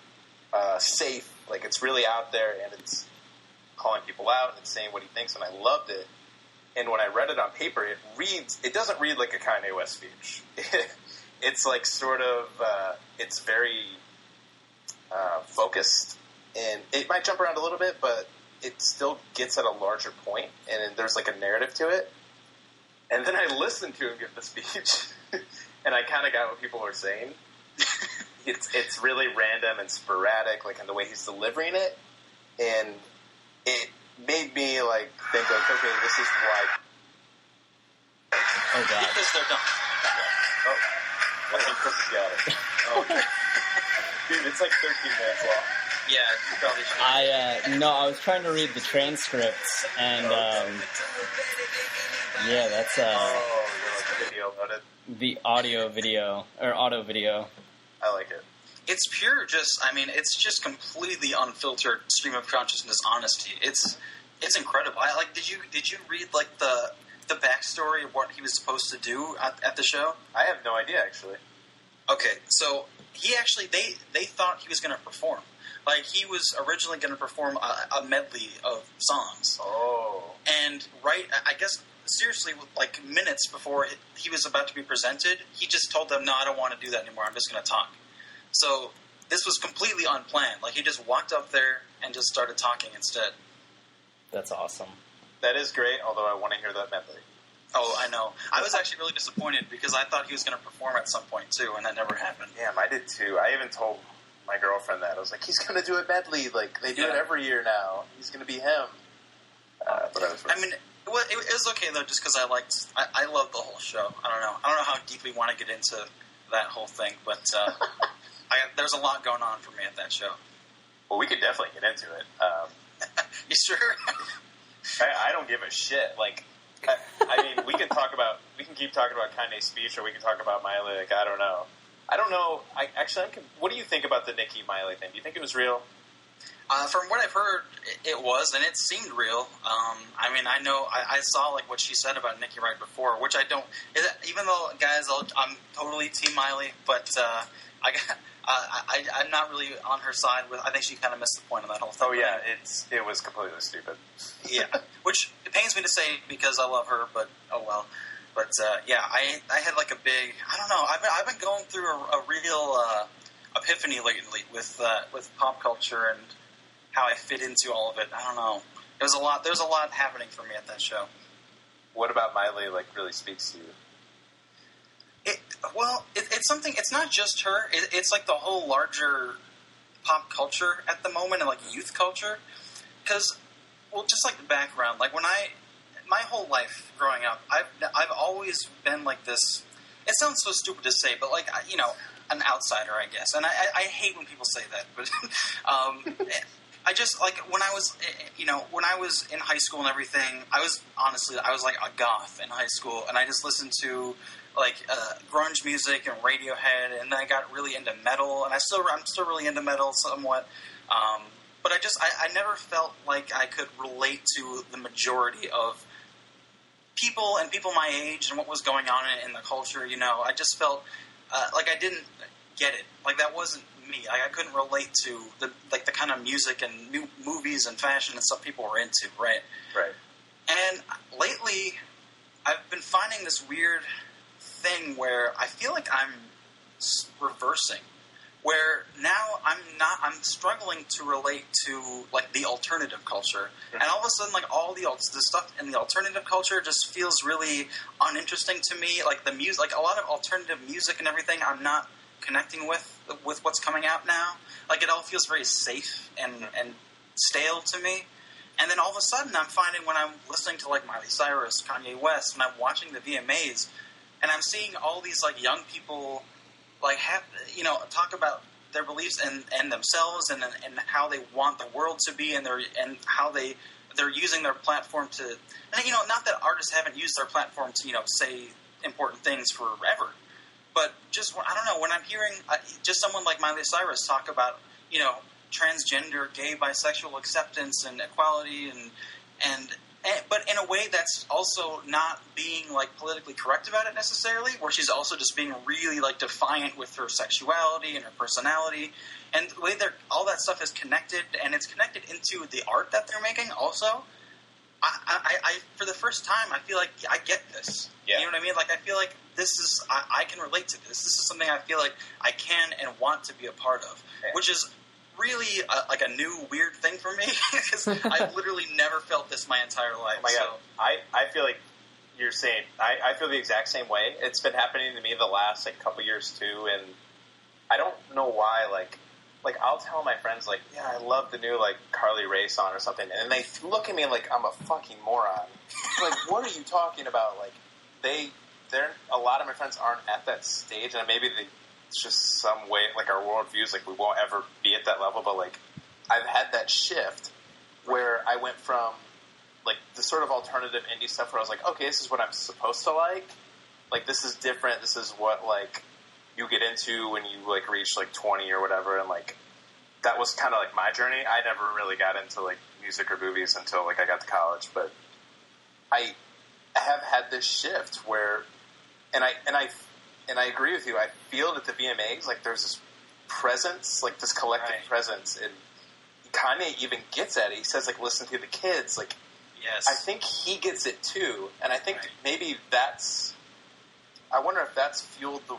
safe. Like, it's really out there, and it's calling people out and saying what he thinks, and I loved it. And when I read it on paper, it doesn't read like a Kanye West speech. It's like sort of, it's very focused, and it might jump around a little bit, but it still gets at a larger point, and there's like a narrative to it. And then I listened to him give the speech, and I kind of got what people were saying. It's really random and sporadic, like in the way he's delivering it, and it made me like think like, okay, this is why. Oh god! Because they're done. Oh, I think Chris has got it. Oh, okay. Dude, it's like 13 minutes long. Yeah, you probably should. I was trying to read the transcripts, and that's oh, you're like video loaded. The auto video. I like it. It's pure, it's just completely unfiltered stream of consciousness honesty. It's incredible. Did you read like the backstory of what he was supposed to do at the show? I have no idea, actually. Okay, so he actually they thought he was going to perform. Like, he was originally going to perform a medley of songs. Oh. And I guess seriously, like minutes before he was about to be presented, he just told them, "No, I don't want to do that anymore. I'm just going to talk." So this was completely unplanned. Like, he just walked up there and just started talking instead. That's awesome. That is great, although I want to hear that medley. Oh, I know. I was actually really disappointed because I thought he was going to perform at some point, too, and that never happened. Damn, I did, too. I even told my girlfriend that. I was like, he's going to do a medley. Like, they do it every year now. He's going to be him. But I was I mean, it was okay, though, just because I loved the whole show. I don't know how deep we want to get into that whole thing, but there's a lot going on for me at that show. Well, we could definitely get into it. You sure? I don't give a shit. Like, I mean, we can keep talking about Kanye's speech, or we can talk about Miley. Like, I don't know. What do you think about the Nicki Miley thing? Do you think it was real? From what I've heard, it was, and it seemed real. I mean, I saw like what she said about Nicki right before, which I don't. Even though, guys, I'm totally Team Miley, but I'm not really on her side. I think she kind of missed the point of that whole thing. Oh yeah, it was completely stupid. Yeah, which it pains me to say because I love her, but oh well. But I had like a big. I don't know. I've been going through a real epiphany lately with pop culture and how I fit into all of it. I don't know. There's a lot happening for me at that show. What about Miley like really speaks to you? It's something. It's not just her. It's like the whole larger pop culture at the moment and like youth culture. Because, just like the background, like my whole life growing up, I've always been like this. It sounds so stupid to say, but like an outsider, I guess. And I hate when people say that, but I just like when I was in high school and everything. I was like a goth in high school, and I just listened to like grunge music and Radiohead, and then I got really into metal, and I'm still really into metal somewhat. But I never felt like I could relate to the majority of people and people my age and what was going on in the culture. I just felt like I didn't get it. Like that wasn't me. I couldn't relate to the kind of music and new movies and fashion and stuff people were into. Right. Right. And lately, I've been finding this weird thing where I feel like I'm reversing. Where now I'm struggling to relate to like the alternative culture, and all of a sudden, like all the stuff in the alternative culture just feels really uninteresting to me. Like the music, like a lot of alternative music and everything, I'm not connecting with what's coming out now. Like it all feels very safe and stale to me. And then all of a sudden, I'm finding when I'm listening to like Miley Cyrus, Kanye West, and I'm watching the VMAs, and I'm seeing all these like young people. Like have talk about their beliefs and themselves and how they want the world to be and how they're using their platform to not that artists haven't used their platform to say important things forever, but just I don't know when I'm hearing just someone like Miley Cyrus talk about transgender, gay, bisexual acceptance and equality and but in a way that's also not being like politically correct about it necessarily, where she's also just being really like defiant with her sexuality and her personality, and the way all that stuff is connected, and it's connected into the art that they're making. Also, I for the first time I feel like I get this. Yeah. You know what I mean? Like I feel like this is I can relate to this. This is something I feel like I can and want to be a part of, which is really like a new weird thing for me because I've literally never felt this my entire life. Oh my God. I feel like you're saying I feel the exact same way. It's been happening to me the last like couple years too, and I don't know why. Like I'll tell my friends like, yeah, I love the new like Carly Rae song or something, and they look at me like I'm a fucking moron. Like, what are you talking about? Like they're a lot of my friends aren't at that stage, and maybe it's just some way, like our worldviews, like we won't ever be at that level, but like I've had that shift where I went from like the sort of alternative indie stuff where I was like, okay, this is what I'm supposed to like this is different, this is what like you get into when you like reach like 20 or whatever, and like that was kind of like my journey. I never really got into like music or movies until like I got to college, but I have had this shift where and I agree with you. I feel that the VMAs, like, there's this presence, like, this collective presence, and Kanye even gets at it. He says, like, listen to the kids. Like, yes. I think he gets it, too. And I think maybe I wonder if that's fueled the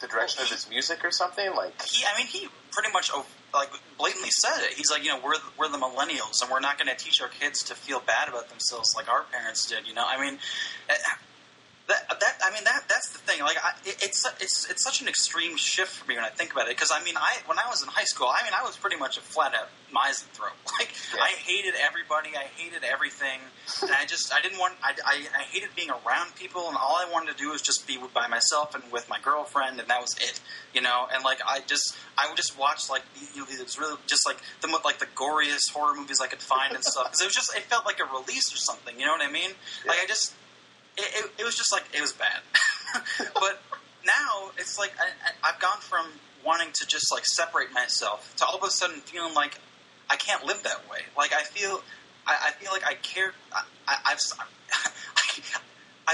direction of his music or something. Like, he pretty much, like, blatantly said it. He's like, we're the millennials, and we're not going to teach our kids to feel bad about themselves like our parents did, I mean... That's the thing. Like, it's such an extreme shift for me when I think about it. Because when I was in high school, I was pretty much a flat out misanthrope. Like, yeah. I hated everybody. I hated everything. And I hated being around people. And all I wanted to do was just be by myself and with my girlfriend, and that was it. And like I would just watch like these really just like the goriest horror movies I could find and stuff. Because it felt like a release or something. You know what I mean? Yeah. Like It was just like, it was bad. But now, it's like, I've gone from wanting to just, like, separate myself to all of a sudden feeling like I can't live that way. Like, I feel like I care, I've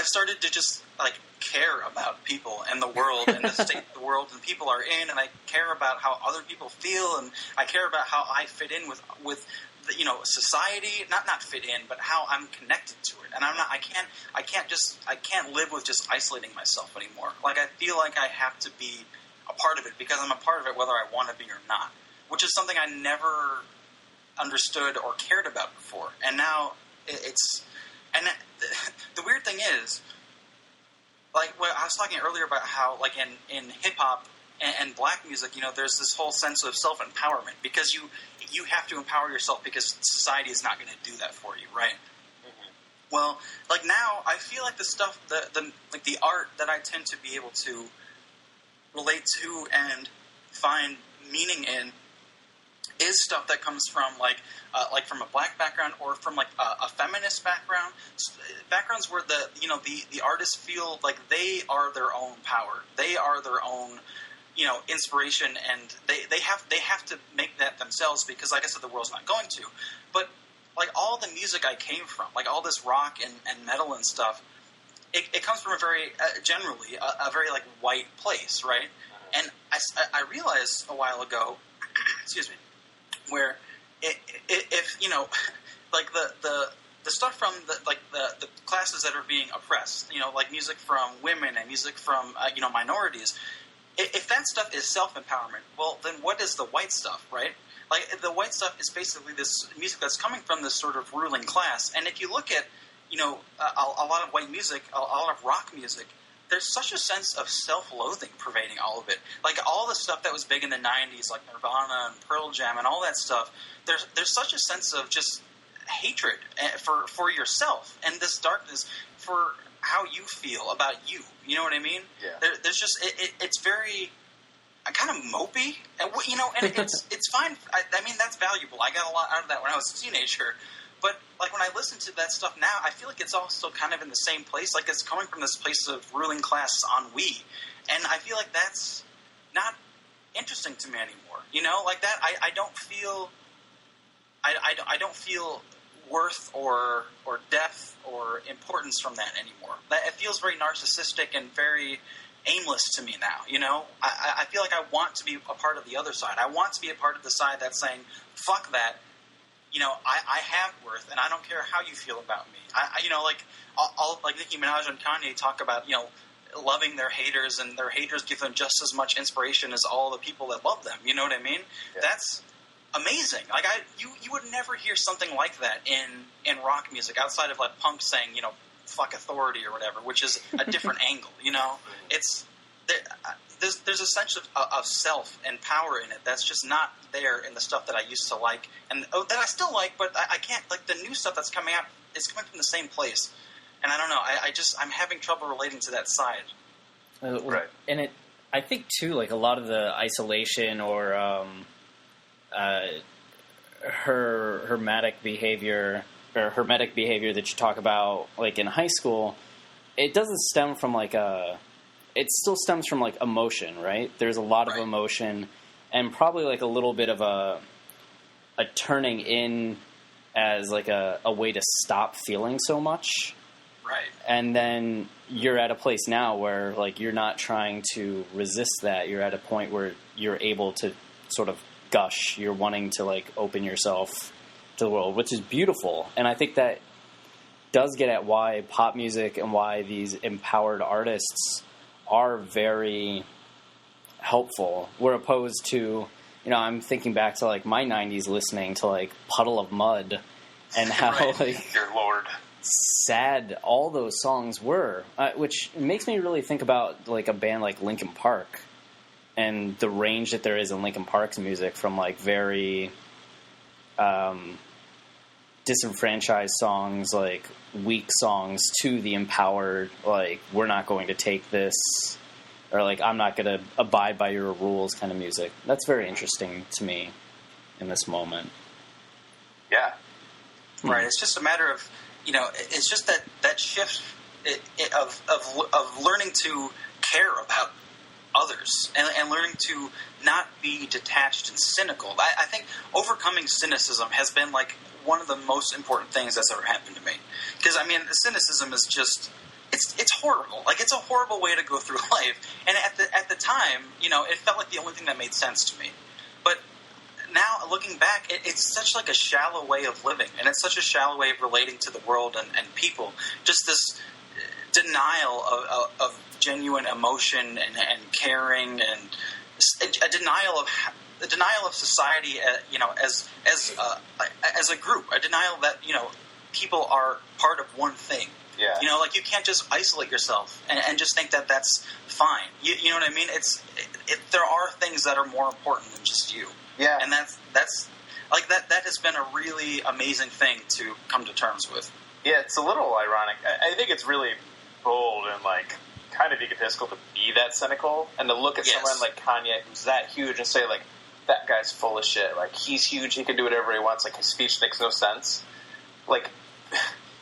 started to just, like, care about people and the world and the state the world and people are in, and I care about how other people feel, and I care about how I fit in with society, not fit in, but how I'm connected to it. And I can't live with just isolating myself anymore. Like, I feel like I have to be a part of it because I'm a part of it whether I want to be or not, which is something I never understood or cared about before. And now the weird thing is, like, I was talking earlier about how, like, in hip-hop and black music, there's this whole sense of self-empowerment because you have to empower yourself because society is not going to do that for you, right? Mm-hmm. Well, like, now I feel like the stuff, the art that I tend to be able to relate to and find meaning in is stuff that comes from like from a black background or from like a feminist background, backgrounds where the artists feel like they are their own power, they are their own inspiration, and they have to make that themselves because, like I said, the world's not going to. But like all the music I came from, like all this rock and metal and stuff, it comes from a very, generally, a very like white place, right? And I realized a while ago, excuse me, where if you know, like the stuff from the classes that are being oppressed, you know, like music from women and music from you know, minorities, if that stuff is self-empowerment, well, then what is the white stuff, right? Like the white stuff is basically this music that's coming from this sort of ruling class. And if you look at, you know, a lot of white music, a lot of rock music, there's such a sense of self-loathing pervading all of it. Like all the stuff that was big in the 90s, like Nirvana and Pearl Jam and all that stuff, there's such a sense of just hatred for yourself and this darkness for how you feel about you. You know what I mean? Yeah. There's just it's very kind of mopey, and you know, and it's fine. I mean, that's valuable. I got a lot out of that when I was a teenager. But like when I listen to that stuff now, I feel like it's all still kind of in the same place. Like it's coming from this place of ruling class ennui, and I feel like that's not interesting to me anymore. You know, like that. I don't feel. I don't feel worth or depth or importance from that anymore. It feels very narcissistic and very aimless to me now. You know, I feel like I want to be a part of the other side. I want to be a part of the side that's saying, "Fuck that." You know, I have worth, and I don't care how you feel about me. You know, like all like Nicki Minaj and Kanye talk about, you know, loving their haters, and their haters give them just as much inspiration as all the people that love them. You know what I mean? Yeah. That's amazing. Like you would never hear something like that in rock music outside of like punk saying, you know, fuck authority or whatever, which is a different angle. You know, it's there's a sense of self and power in it that's just not there in the stuff that I used to like and that I still like, but I can't, like the new stuff that's coming out is coming from the same place, and I don't know. I'm having trouble relating to that side. Right, and I think too, like a lot of the isolation or hermetic behavior that you talk about, like in high school, it doesn't stem from like it still stems from like emotion, right? There's a lot of emotion and probably like a little bit of a turning in as like a way to stop feeling so much. Right. And then you're at a place now where like you're not trying to resist that. You're at a point where you're able to sort of gush. You're wanting to like open yourself to the world, which is beautiful. And I think that does get at why pop music and why these empowered artists are very helpful. We're opposed to, you know, I'm thinking back to like my 90s listening to like Puddle of Mud and how like Dear Lord, sad all those songs were, which makes me really think about like a band like Linkin Park and the range that there is in Linkin Park's music, from like very disenfranchised songs, like weak songs, to the empowered, like we're not going to take this, or like I'm not going to abide by your rules kind of music. That's very interesting to me in this moment. Yeah. Right. It's just a matter of, you know, it's just that shift of learning to care about others and learning to not be detached and cynical. I think overcoming cynicism has been like one of the most important things that's ever happened to me. Because, I mean, cynicism is just, it's horrible. Like, it's a horrible way to go through life. And at the time, you know, it felt like the only thing that made sense to me. But now, looking back, it's such like a shallow way of living. And it's such a shallow way of relating to the world and people. Just this denial of genuine emotion and caring, and a denial of society, you know, as a group, a denial that, you know, people are part of one thing. Yeah. You know, like you can't just isolate yourself and just think that that's fine. You know what I mean? There are things that are more important than just you. Yeah. And that's like that has been a really amazing thing to come to terms with. Yeah, it's a little ironic. I think it's really bold and like kind of egotistical to be that cynical and to look at someone like Kanye who's that huge and say like, that guy's full of shit. Like, he's huge. He can do whatever he wants. Like, his speech makes no sense. Like,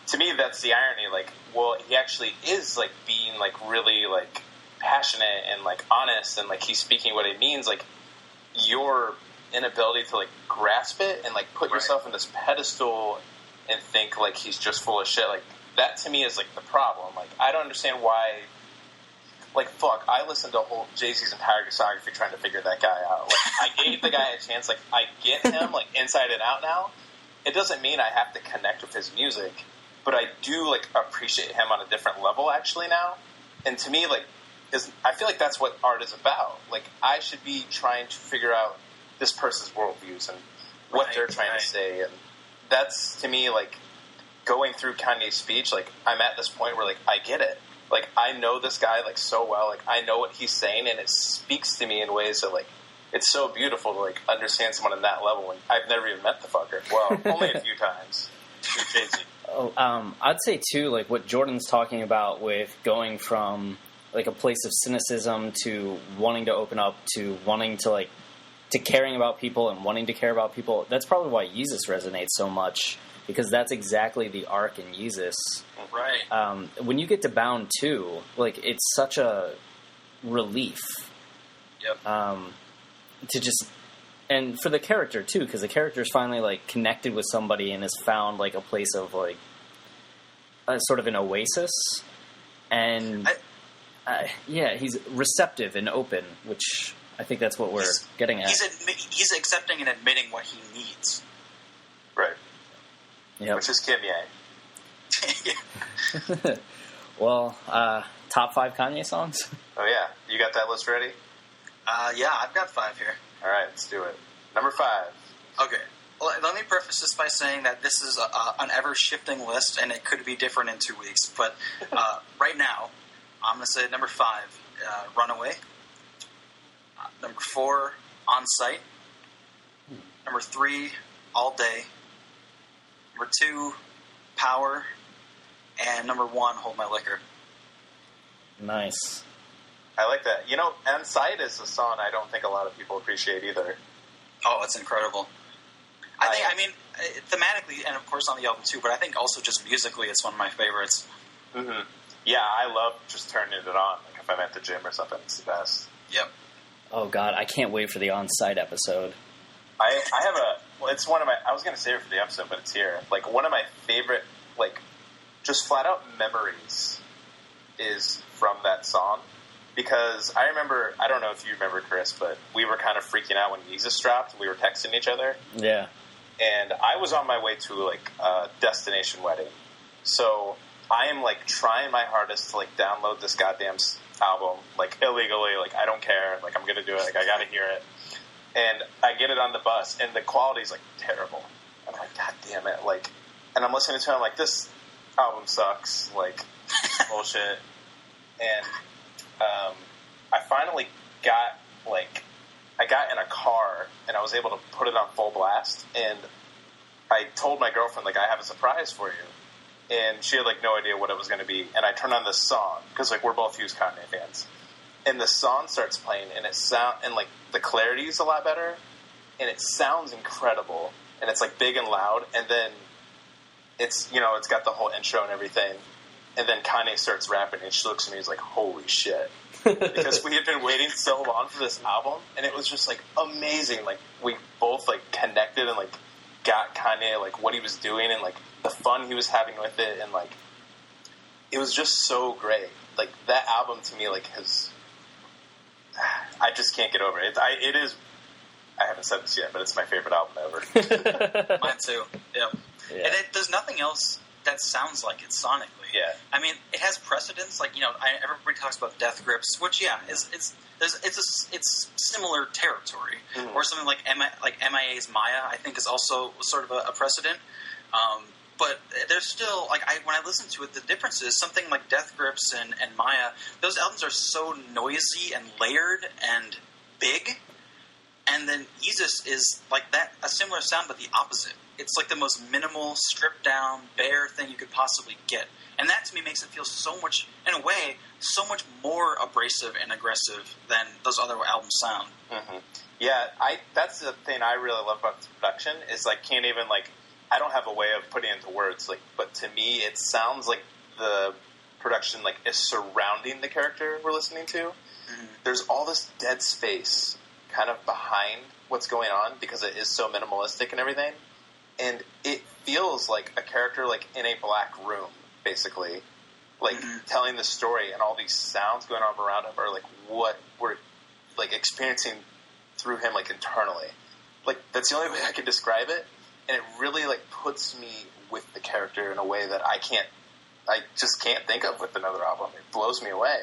to me, that's the irony. Like, well, he actually is, like, being, like, really, like, passionate and, like, honest. And, like, he's speaking what he means. Like, your inability to, like, grasp it and, like, put yourself in this pedestal and think like he's just full of shit. Like that to me is like the problem. Like I don't understand why. Like fuck, I listened to whole Jay-Z's entire discography trying to figure that guy out. Like I gave the guy a chance. Like I get him like inside and out now. It doesn't mean I have to connect with his music, but I do like appreciate him on a different level actually now. And to me, like, I feel like that's what art is about. Like I should be trying to figure out this person's worldviews and what they're trying to say, and that's to me like going through Kanye's speech. Like I'm at this point where like I get it. Like I know this guy like so well. Like I know what he's saying, and it speaks to me in ways that like it's so beautiful to like understand someone on that level. And I've never even met the fucker. Well, only a few times. Jay-Z. I'd say too, like what Jordan's talking about with going from like a place of cynicism to wanting to open up to wanting to like to caring about people and wanting to care about people. That's probably why Yeezus resonates so much, because that's exactly the arc in Yeezus. Right. When you get to Bound 2, like it's such a relief. Yep. To just, and for the character too, because the character's finally like connected with somebody and has found like a place of like sort of an oasis, and yeah, he's receptive and open, which I think that's what we're getting at. He's accepting and admitting what he needs. Right. Yeah. Which is Kim Ye. Well, top 5 Kanye songs? Oh yeah, you got that list ready? Yeah, I've got 5 here. All right, let's do it. Number 5. Okay. Well, let me preface this by saying that this is an ever-shifting list, and it could be different in 2 weeks. But right now, I'm going to say number 5, Runaway. Number 4, On Sight. Number 3, All Day. Number 2, Power. And number 1, Hold My Liquor. Nice. I like that. You know, On Sight is a song I don't think a lot of people appreciate either. Oh, it's incredible. I mean, thematically, and of course on the album too, but I think also just musically, it's one of my favorites. Mm-hmm. Yeah, I love just turning it on. Like if I'm at the gym or something, it's the best. Yep. Oh God, I can't wait for the On-Site episode. I have well, it's one of my, I was going to save it for the episode, but it's here. Like one of my favorite, like just flat out memories is from that song. Because I remember, I don't know if you remember, Chris, but we were kind of freaking out when Yeezus dropped. We were texting each other. Yeah. And I was on my way to, like, a destination wedding. So I am, like, trying my hardest to, like, download this goddamn album, like, illegally. Like, I don't care. Like, I'm going to do it. Like, I got to hear it. And I get it on the bus, and the quality's, like, terrible. I'm like, God damn it. Like, and I'm listening to it, I'm like, this album sucks. Like, bullshit. And I finally got, like, I got in a car, and I was able to put it on full blast, and I told my girlfriend, like, I have a surprise for you, and she had, like, no idea what it was going to be, and I turned on this song, because, like, we're both huge Kanye fans, and the song starts playing, and and, like, the clarity's a lot better, and it sounds incredible, and it's, like, big and loud, and then it's, you know, it's got the whole intro and everything, and then Kanye starts rapping, and she looks at me and is like, holy shit. Because we had been waiting so long for this album, and it was just, like, amazing. Like, we both, like, connected and, like, got Kanye, like, what he was doing and, like, the fun he was having with it, and, like, it was just so great. Like, that album to me, like, has... I just can't get over it. It is... I haven't said this yet, but it's my favorite album ever. Mine too. Yeah. And there's nothing else that sounds like it sonically. Yeah. I mean, it has precedence. Like, you know, everybody talks about Death Grips, which, yeah, it's similar territory. Mm-hmm. Or something like MIA's Maya, I think, is also sort of a precedent. But there's still, like, when I listen to it, the difference is something like Death Grips and Maya, those albums are so noisy and layered and big. And then Yeezus is like that, a similar sound, but the opposite. It's like the most minimal, stripped down, bare thing you could possibly get. And that to me makes it feel so much, in a way, so much more abrasive and aggressive than those other albums sound. Mm-hmm. Yeah, that's the thing I really love about the production is I can't even, like, I don't have a way of putting it into words, like, but to me it sounds like the production, like, is surrounding the character we're listening to. Mm-hmm. There's all this dead space kind of behind what's going on because it is so minimalistic and everything. and it feels like a character like in a black room, basically, like telling the story, and all these sounds going on around him are like what we're like experiencing through him, like internally. Like that's the only way I can describe it, and it really like puts me with the character in a way that I just can't think of with another album. It blows me away.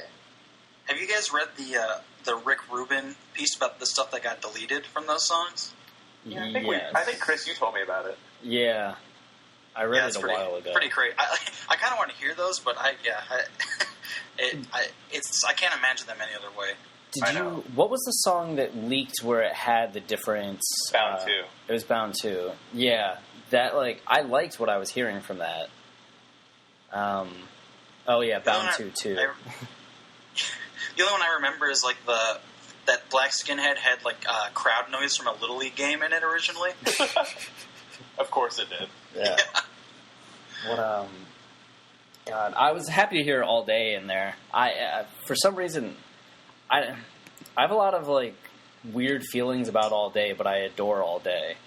Have you guys read the Rick Rubin piece about the stuff that got deleted from those songs? Yeah, I think Chris, you told me about it. Yeah, I read it a while ago. Pretty crazy. I kind of want to hear those, but I can't imagine them any other way. What was the song that leaked where it had the different... Bound 2. It was Bound 2. Yeah, that, like, I liked what I was hearing from that. Bound 2, too. The only one I remember is, like, that black skinhead had, like, crowd noise from a Little League game in it originally. Of course it did. Yeah. God, I was happy to hear All Day in there. For some reason... I have a lot of, like, weird feelings about All Day, but I adore All Day.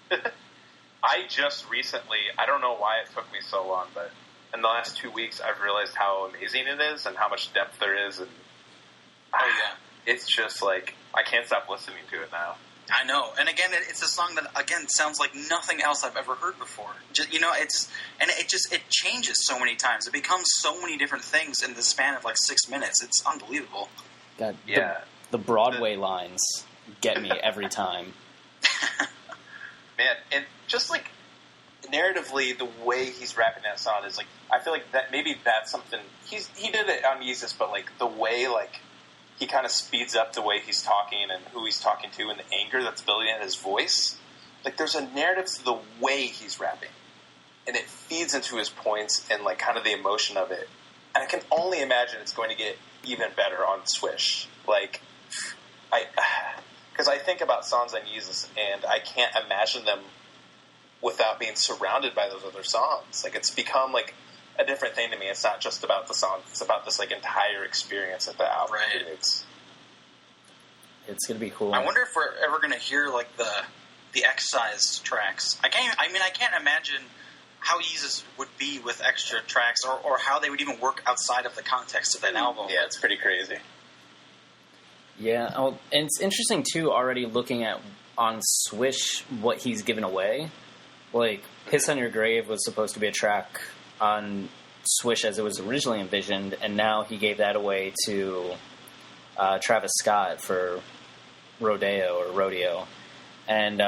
I just recently, I don't know why it took me so long, but in the last 2 weeks, I've realized how amazing it is and how much depth there is. And it's just, like, I can't stop listening to it now. I know. And again, it's a song that, again, sounds like nothing else I've ever heard before. Just, it changes so many times. It becomes so many different things in the span of, like, 6 minutes. It's unbelievable. God, the Broadway lines get me every time. Man, and just like narratively, the way he's rapping that song is like, I feel like that maybe that's something he did it on Yeezus, but like the way like he kind of speeds up the way he's talking and who he's talking to and the anger that's building in his voice. Like there's a narrative to the way he's rapping, and it feeds into his points and like kind of the emotion of it. And I can only imagine it's going to get even better on Swish. Like, because I think about songs on Yeezus, and I can't imagine them without being surrounded by those other songs. Like, it's become, like, a different thing to me. It's not just about the song. It's about this, like, entire experience that the album creates. It's going to be cool. I wonder if we're ever going to hear, like, the excise tracks. I can't imagine how Yeezus would be with extra tracks, or how they would even work outside of the context of that album. Yeah, it's pretty crazy. Yeah, and it's interesting, too, already looking at, on Swish, what he's given away. Like, Hiss on Your Grave was supposed to be a track on Swish as it was originally envisioned, and now he gave that away to Travis Scott for Rodeo. And,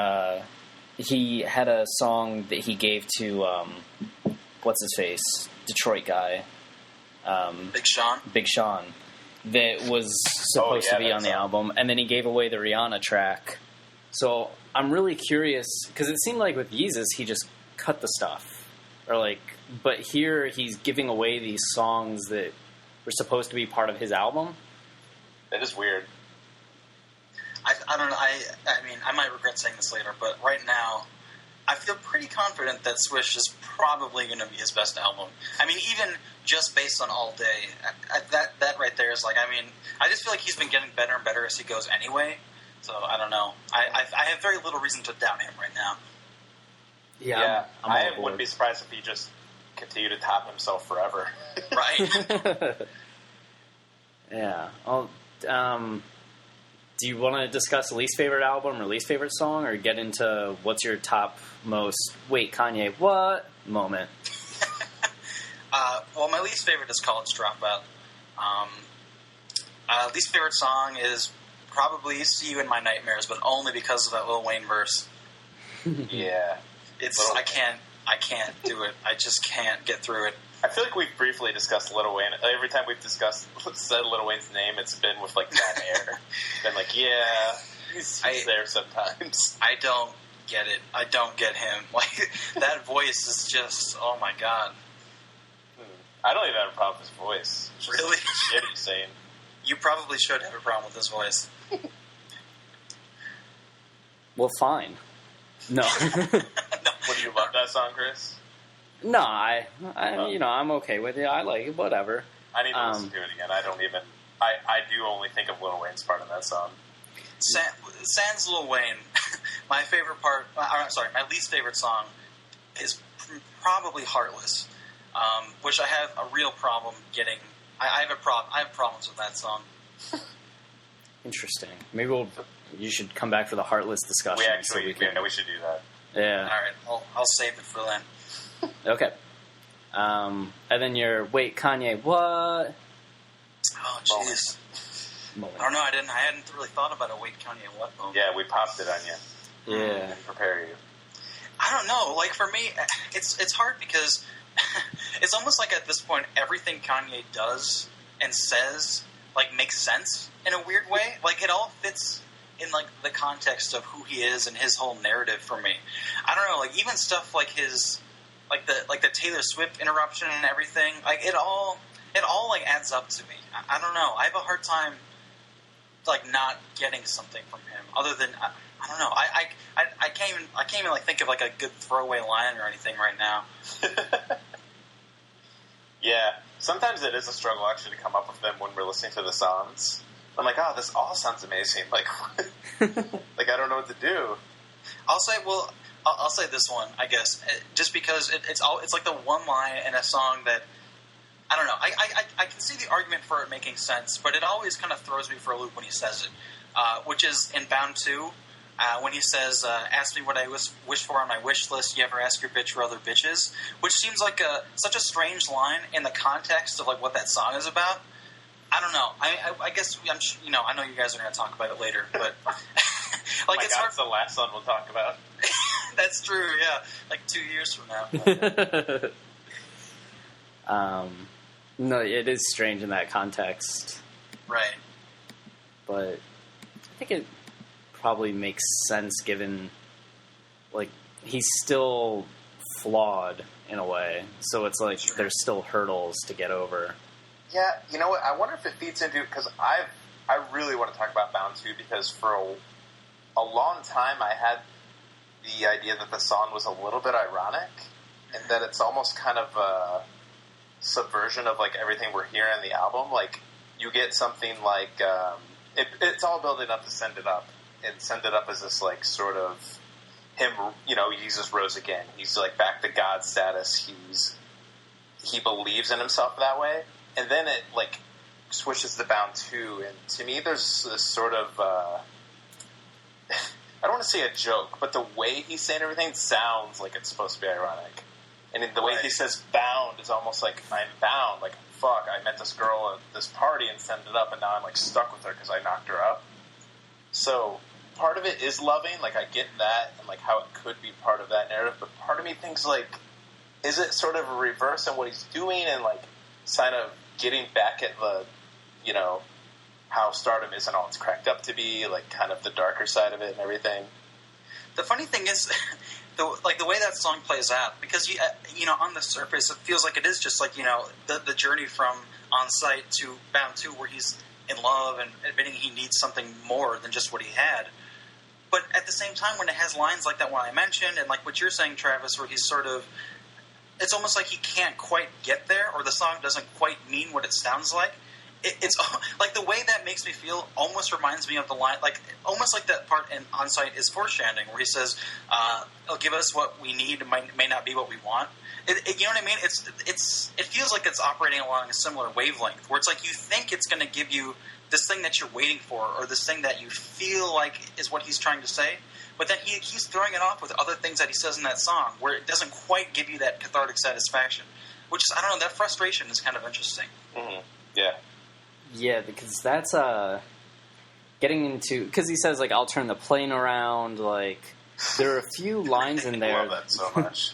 he had a song that he gave to, what's-his-face, Detroit guy. Big Sean. That was supposed to be on the album. And then he gave away the Rihanna track. So I'm really curious, because it seemed like with Yeezus, he just cut the stuff. But here he's giving away these songs that were supposed to be part of his album. That is weird. I don't know. I mean, I might regret saying this later, but right now, I feel pretty confident that Swish is probably going to be his best album. I mean, even just based on All Day, that right there is like, I mean, I just feel like he's been getting better and better as he goes anyway. So I don't know. I have very little reason to doubt him right now. Yeah, I wouldn't be surprised if he just continued to top himself forever. Right. Yeah. Do you want to discuss least favorite album or least favorite song, or get into what's your top most, wait, Kanye, what moment? Well, my least favorite is College Dropout. Least favorite song is probably See You in My Nightmares, but only because of that Lil Wayne verse. Yeah. I can't do it. I just can't get through it. I feel like we've briefly discussed Lil Wayne. Every time we've said Lil Wayne's name, it's been with, like, that air. Been like, yeah, he's there sometimes. I don't get it. I don't get him. Like, that voice is just, oh my god. I don't even have a problem with his voice. It's just really? Shit he's saying. You probably should have a problem with his voice. Well, fine. No. Would you love that song, Chris? No, I'm okay with it. I like it, whatever. I need to listen to it again. I do only think of Lil Wayne's part in that song. Sans Lil Wayne, my favorite part, my least favorite song is probably Heartless, which I have a real problem getting. I have problems with that song. Interesting. Maybe you should come back for the Heartless discussion. We should do that. Yeah. All right, I'll save it for then. Okay. And then Kanye, what? Oh, jeez. I don't know. I hadn't really thought about a wait, Kanye, what moment. Yeah, we popped it on you. Yeah. And prepare you. I don't know. Like, for me, it's hard because it's almost like at this point, everything Kanye does and says, like, makes sense in a weird way. Like, it all fits in, like, the context of who he is and his whole narrative for me. I don't know. Like, even stuff like his, like the Taylor Swift interruption and everything, like, it all like, adds up to me. I don't know. I have a hard time, like, not getting something from him other than... I don't know. I can't even like think of like a good throwaway line or anything right now. Yeah, sometimes it is a struggle actually to come up with them when we're listening to the songs. I'm like, oh, this all sounds amazing. Like, like I don't know what to do. I'll say this one, I guess, just because it's like the one line in a song that I don't know. I can see the argument for it making sense, but it always kind of throws me for a loop when he says it, which is in Bound 2. When he says, ask me what I wish for on my wish list, you ever ask your bitch for other bitches? Which seems like such a strange line in the context of like what that song is about. I don't know. I guess, I know you guys are going to talk about it later, but like it's hard. It's the last one we'll talk about. That's true, yeah. Like 2 years from now. No, it is strange in that context. Right. But I think it probably makes sense given, like, he's still flawed in a way. So it's like there's still hurdles to get over. Yeah, you know what? I wonder if it feeds into, because I really want to talk about Bound 2 because for a long time I had the idea that the song was a little bit ironic and that it's almost kind of a subversion of like everything we're hearing in the album. Like you get something like it's all building up to Send It Up. And Send It Up as this, like, sort of him, Yeezus rose again. He's, like, back to God status. He believes in himself that way. And then it, like, switches to Bound 2. And to me, there's this sort of, I don't want to say a joke, but the way he's saying everything sounds like it's supposed to be ironic. And the way he says bound is almost like, I'm bound. Like, fuck, I met this girl at this party and Send It Up, and now I'm, like, stuck with her because I knocked her up. So... part of it is loving, like I get that, and like how it could be part of that narrative, but part of me thinks like, is it sort of a reverse on what he's doing and like kind of getting back at the, how stardom isn't all it's cracked up to be, like kind of the darker side of it and everything. The funny thing is, the way that song plays out, because on the surface it feels like it is just like the journey from On Sight to Bound 2, where he's in love and admitting he needs something more than just what he had. But at the same time, when it has lines like that one I mentioned, and like what you're saying, Travis, where he's sort of, it's almost like he can't quite get there, or the song doesn't quite mean what it sounds like. It's like the way that makes me feel almost reminds me of the line, like almost like that part in On Sight is foreshadowing, where he says, "It'll give us what we need, it may not be what we want." You know what I mean? It feels like it's operating along a similar wavelength, where it's like you think it's going to give you this thing that you're waiting for, or this thing that you feel like is what he's trying to say, but then he's throwing it off with other things that he says in that song, where it doesn't quite give you that cathartic satisfaction. Which is, I don't know, that frustration is kind of interesting. Mm-hmm. Yeah. Yeah, because that's getting into, because he says like, I'll turn the plane around. Like there are a few lines in there. I love that so much.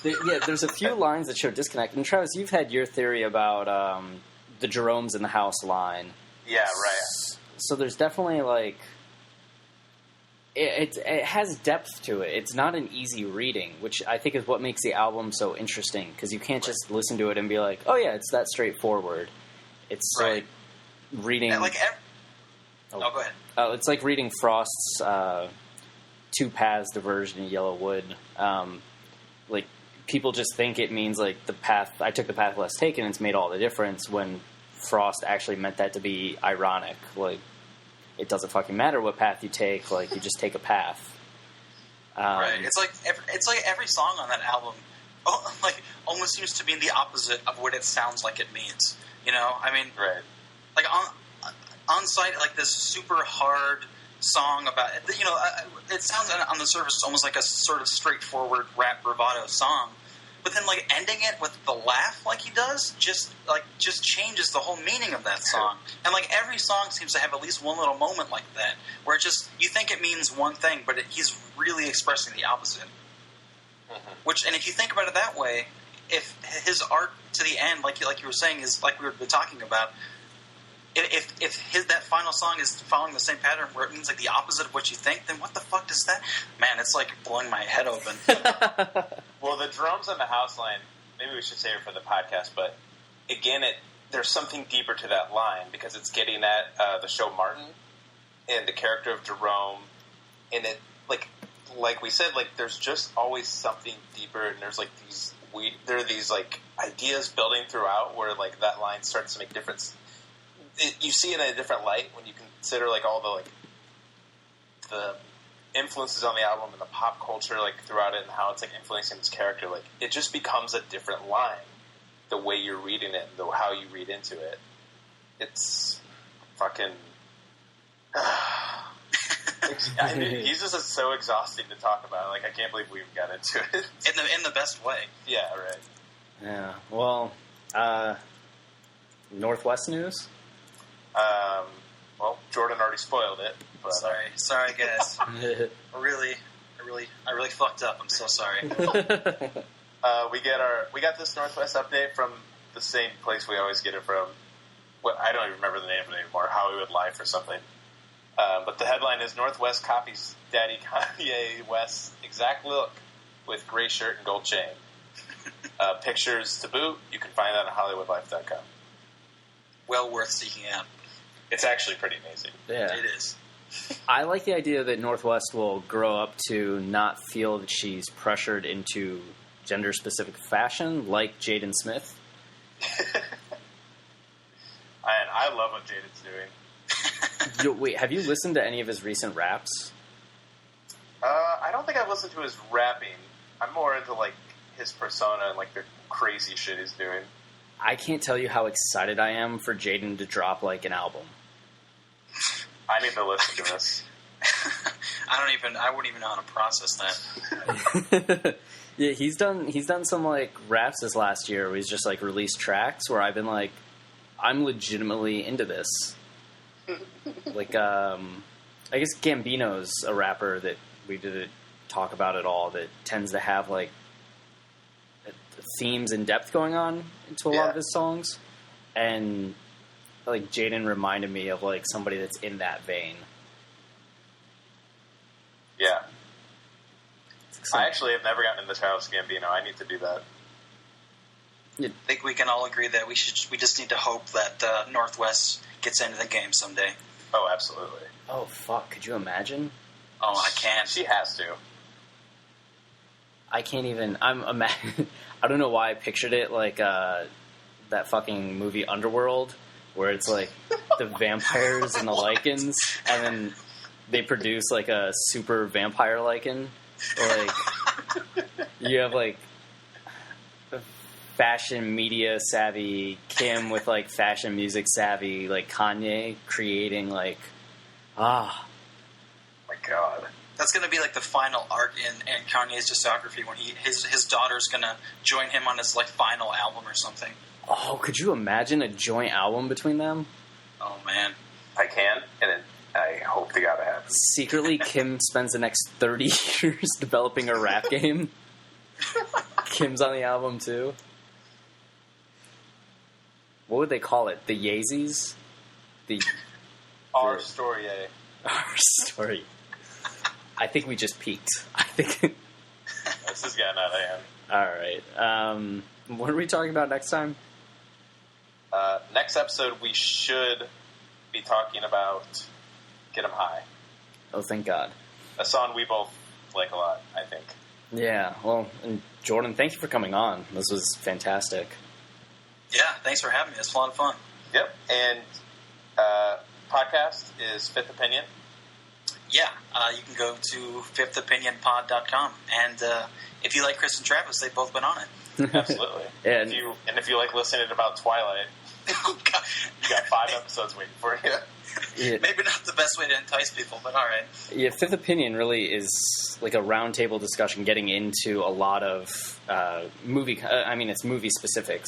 There's a few lines that show disconnect. And Travis, you've had your theory about the Jerome's in the house line. Yeah, right. So there's definitely like it has depth to it. It's not an easy reading, which I think is what makes the album so interesting, because you can't just listen to it and be like, oh yeah, it's that straightforward. It's like reading. And go ahead. It's like reading Frost's Two Paths Diversion in Yellow Wood. Like people just think it means like the path I took, the path less taken. It's made all the difference, when Frost actually meant that to be ironic. Like it doesn't fucking matter what path you take. Like you just take a path. Right. It's like every song on that album, like almost seems to be the opposite of what it sounds like it means. You know, I mean, Right. like on site, like this super hard song about, you know, it sounds on the surface almost like a sort of straightforward rap bravado song, but then like ending it with the laugh like he does just changes the whole meaning of that song. And like every song seems to have at least one little moment like that where it just, you think it means one thing, but he's really expressing the opposite. And if you think about it that way, if his art to the end, like you were saying, is like we were talking about, if that final song is following the same pattern where it means like the opposite of what you think, then what the fuck does that? Man, it's like blowing my head open. Well, the drums on the house line, maybe we should save it for the podcast, but again, there's something deeper to that line because it's getting at the show Martin and the character of Jerome, and it like we said, like there's just always something deeper, and there's like there are these like ideas building throughout where like that line starts to make difference. You see it in a different light when you consider like all the influences on the album and the pop culture like throughout it and how it's like influencing this character. Like it just becomes a different line the way you're reading it and how you read into it. It's fucking. Yeezus is so exhausting to talk about. Like I can't believe we even got into it in the best way. Yeah, right. Yeah. Well, Northwest news. Well, Jordan already spoiled it. But, sorry, guys. I really fucked up. I'm so sorry. We got this Northwest update from the same place we always get it from. I don't even remember the name of it anymore. Hollywood Life or something. But the headline is Northwest copies Daddy Kanye West's exact look with gray shirt and gold chain. Pictures to boot. You can find that on HollywoodLife.com. Well worth seeking out. It's actually pretty amazing. Yeah. It is. I like the idea that Northwest will grow up to not feel that she's pressured into gender-specific fashion like Jaden Smith. And I love what Jaden's doing. Wait, have you listened to any of his recent raps? I don't think I've listened to his rapping. I'm more into like his persona and like the crazy shit he's doing. I can't tell you how excited I am for Jaden to drop like an album. I need to listen to this. I wouldn't even know how to process that. Yeah, he's done some like raps this last year where he's just like released tracks where I've been like, I'm legitimately into this. Like, I guess Gambino's a rapper that we didn't talk about at all that tends to have like themes and depth going on into a lot of his songs, and like Jaden reminded me of like somebody that's in that vein. Yeah, I actually have never gotten into Childish Gambino. I need to do that. I think we can all agree that we just need to hope that Northwest gets into the game someday. Oh, absolutely. Oh fuck! Could you imagine? Oh, I can't. She has to. I can't even. I don't know why I pictured it like that fucking movie Underworld, where it's like the vampires and the lichens, and then they produce like a super vampire lichen. Like you have like fashion media savvy Kim with like fashion music savvy like Kanye creating like my God. That's going to be like the final arc in Kanye's discography when his daughter's going to join him on his like final album or something. Oh, could you imagine a joint album between them? Oh man, I can, and I hope to God it happens. Secretly, Kim spends the next 30 years developing a rap game. Kim's on the album too. What would they call it? The Yeezys? Our StorYe. Our story. I think we just peaked. I think this is getting out of hand. All right. What are we talking about next time? Next episode, we should be talking about Get 'Em High. Oh, thank God. A song we both like a lot, I think. Yeah. Well, and Jordan, thank you for coming on. This was fantastic. Yeah, thanks for having me. It's a lot of fun. Yep. And podcast is Fifth Opinion. Yeah, you can go to fifthopinionpod.com. And if you like Chris and Travis, they've both been on it. Absolutely. And if you like listening about Twilight, Oh, God. you got 5 episodes waiting for you. yeah, Maybe not the best way to entice people, but all right. yeah, Fifth Opinion really is like a roundtable discussion, getting into a lot of movie. I mean, it's movie specific,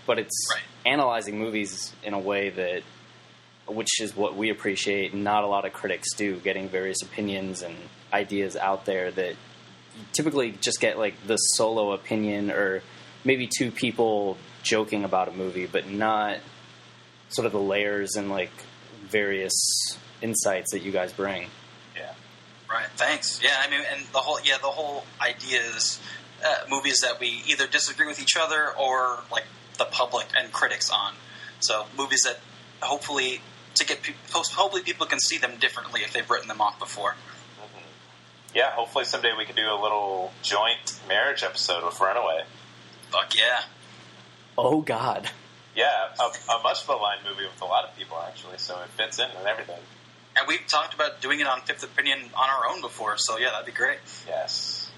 but it's Right. analyzing movies in a way that, which is what we appreciate. Not a lot of critics do, getting various opinions and ideas out there that you typically just get like the solo opinion or maybe 2 people joking about a movie, but not sort of the layers and like various insights that you guys bring. Yeah. Right, thanks. Yeah, I mean, and the whole idea is movies that we either disagree with each other or like the public and critics on. So movies that hopefully people can see them differently if they've written them off before. Mm-hmm. Yeah, hopefully someday we can do a little joint marriage episode with Runaway. Fuck yeah. Oh God. Yeah, a much maligned movie with a lot of people, actually, so it fits in and everything. And we've talked about doing it on Fifth Opinion on our own before, so yeah, that'd be great. Yes.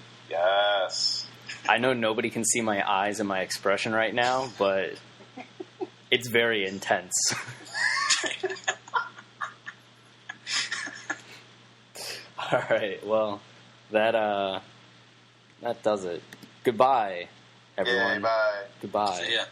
I know nobody can see my eyes and my expression right now, but it's very intense. All right, well, that does it. Goodbye, everyone. Yay, bye. Goodbye. So, yeah.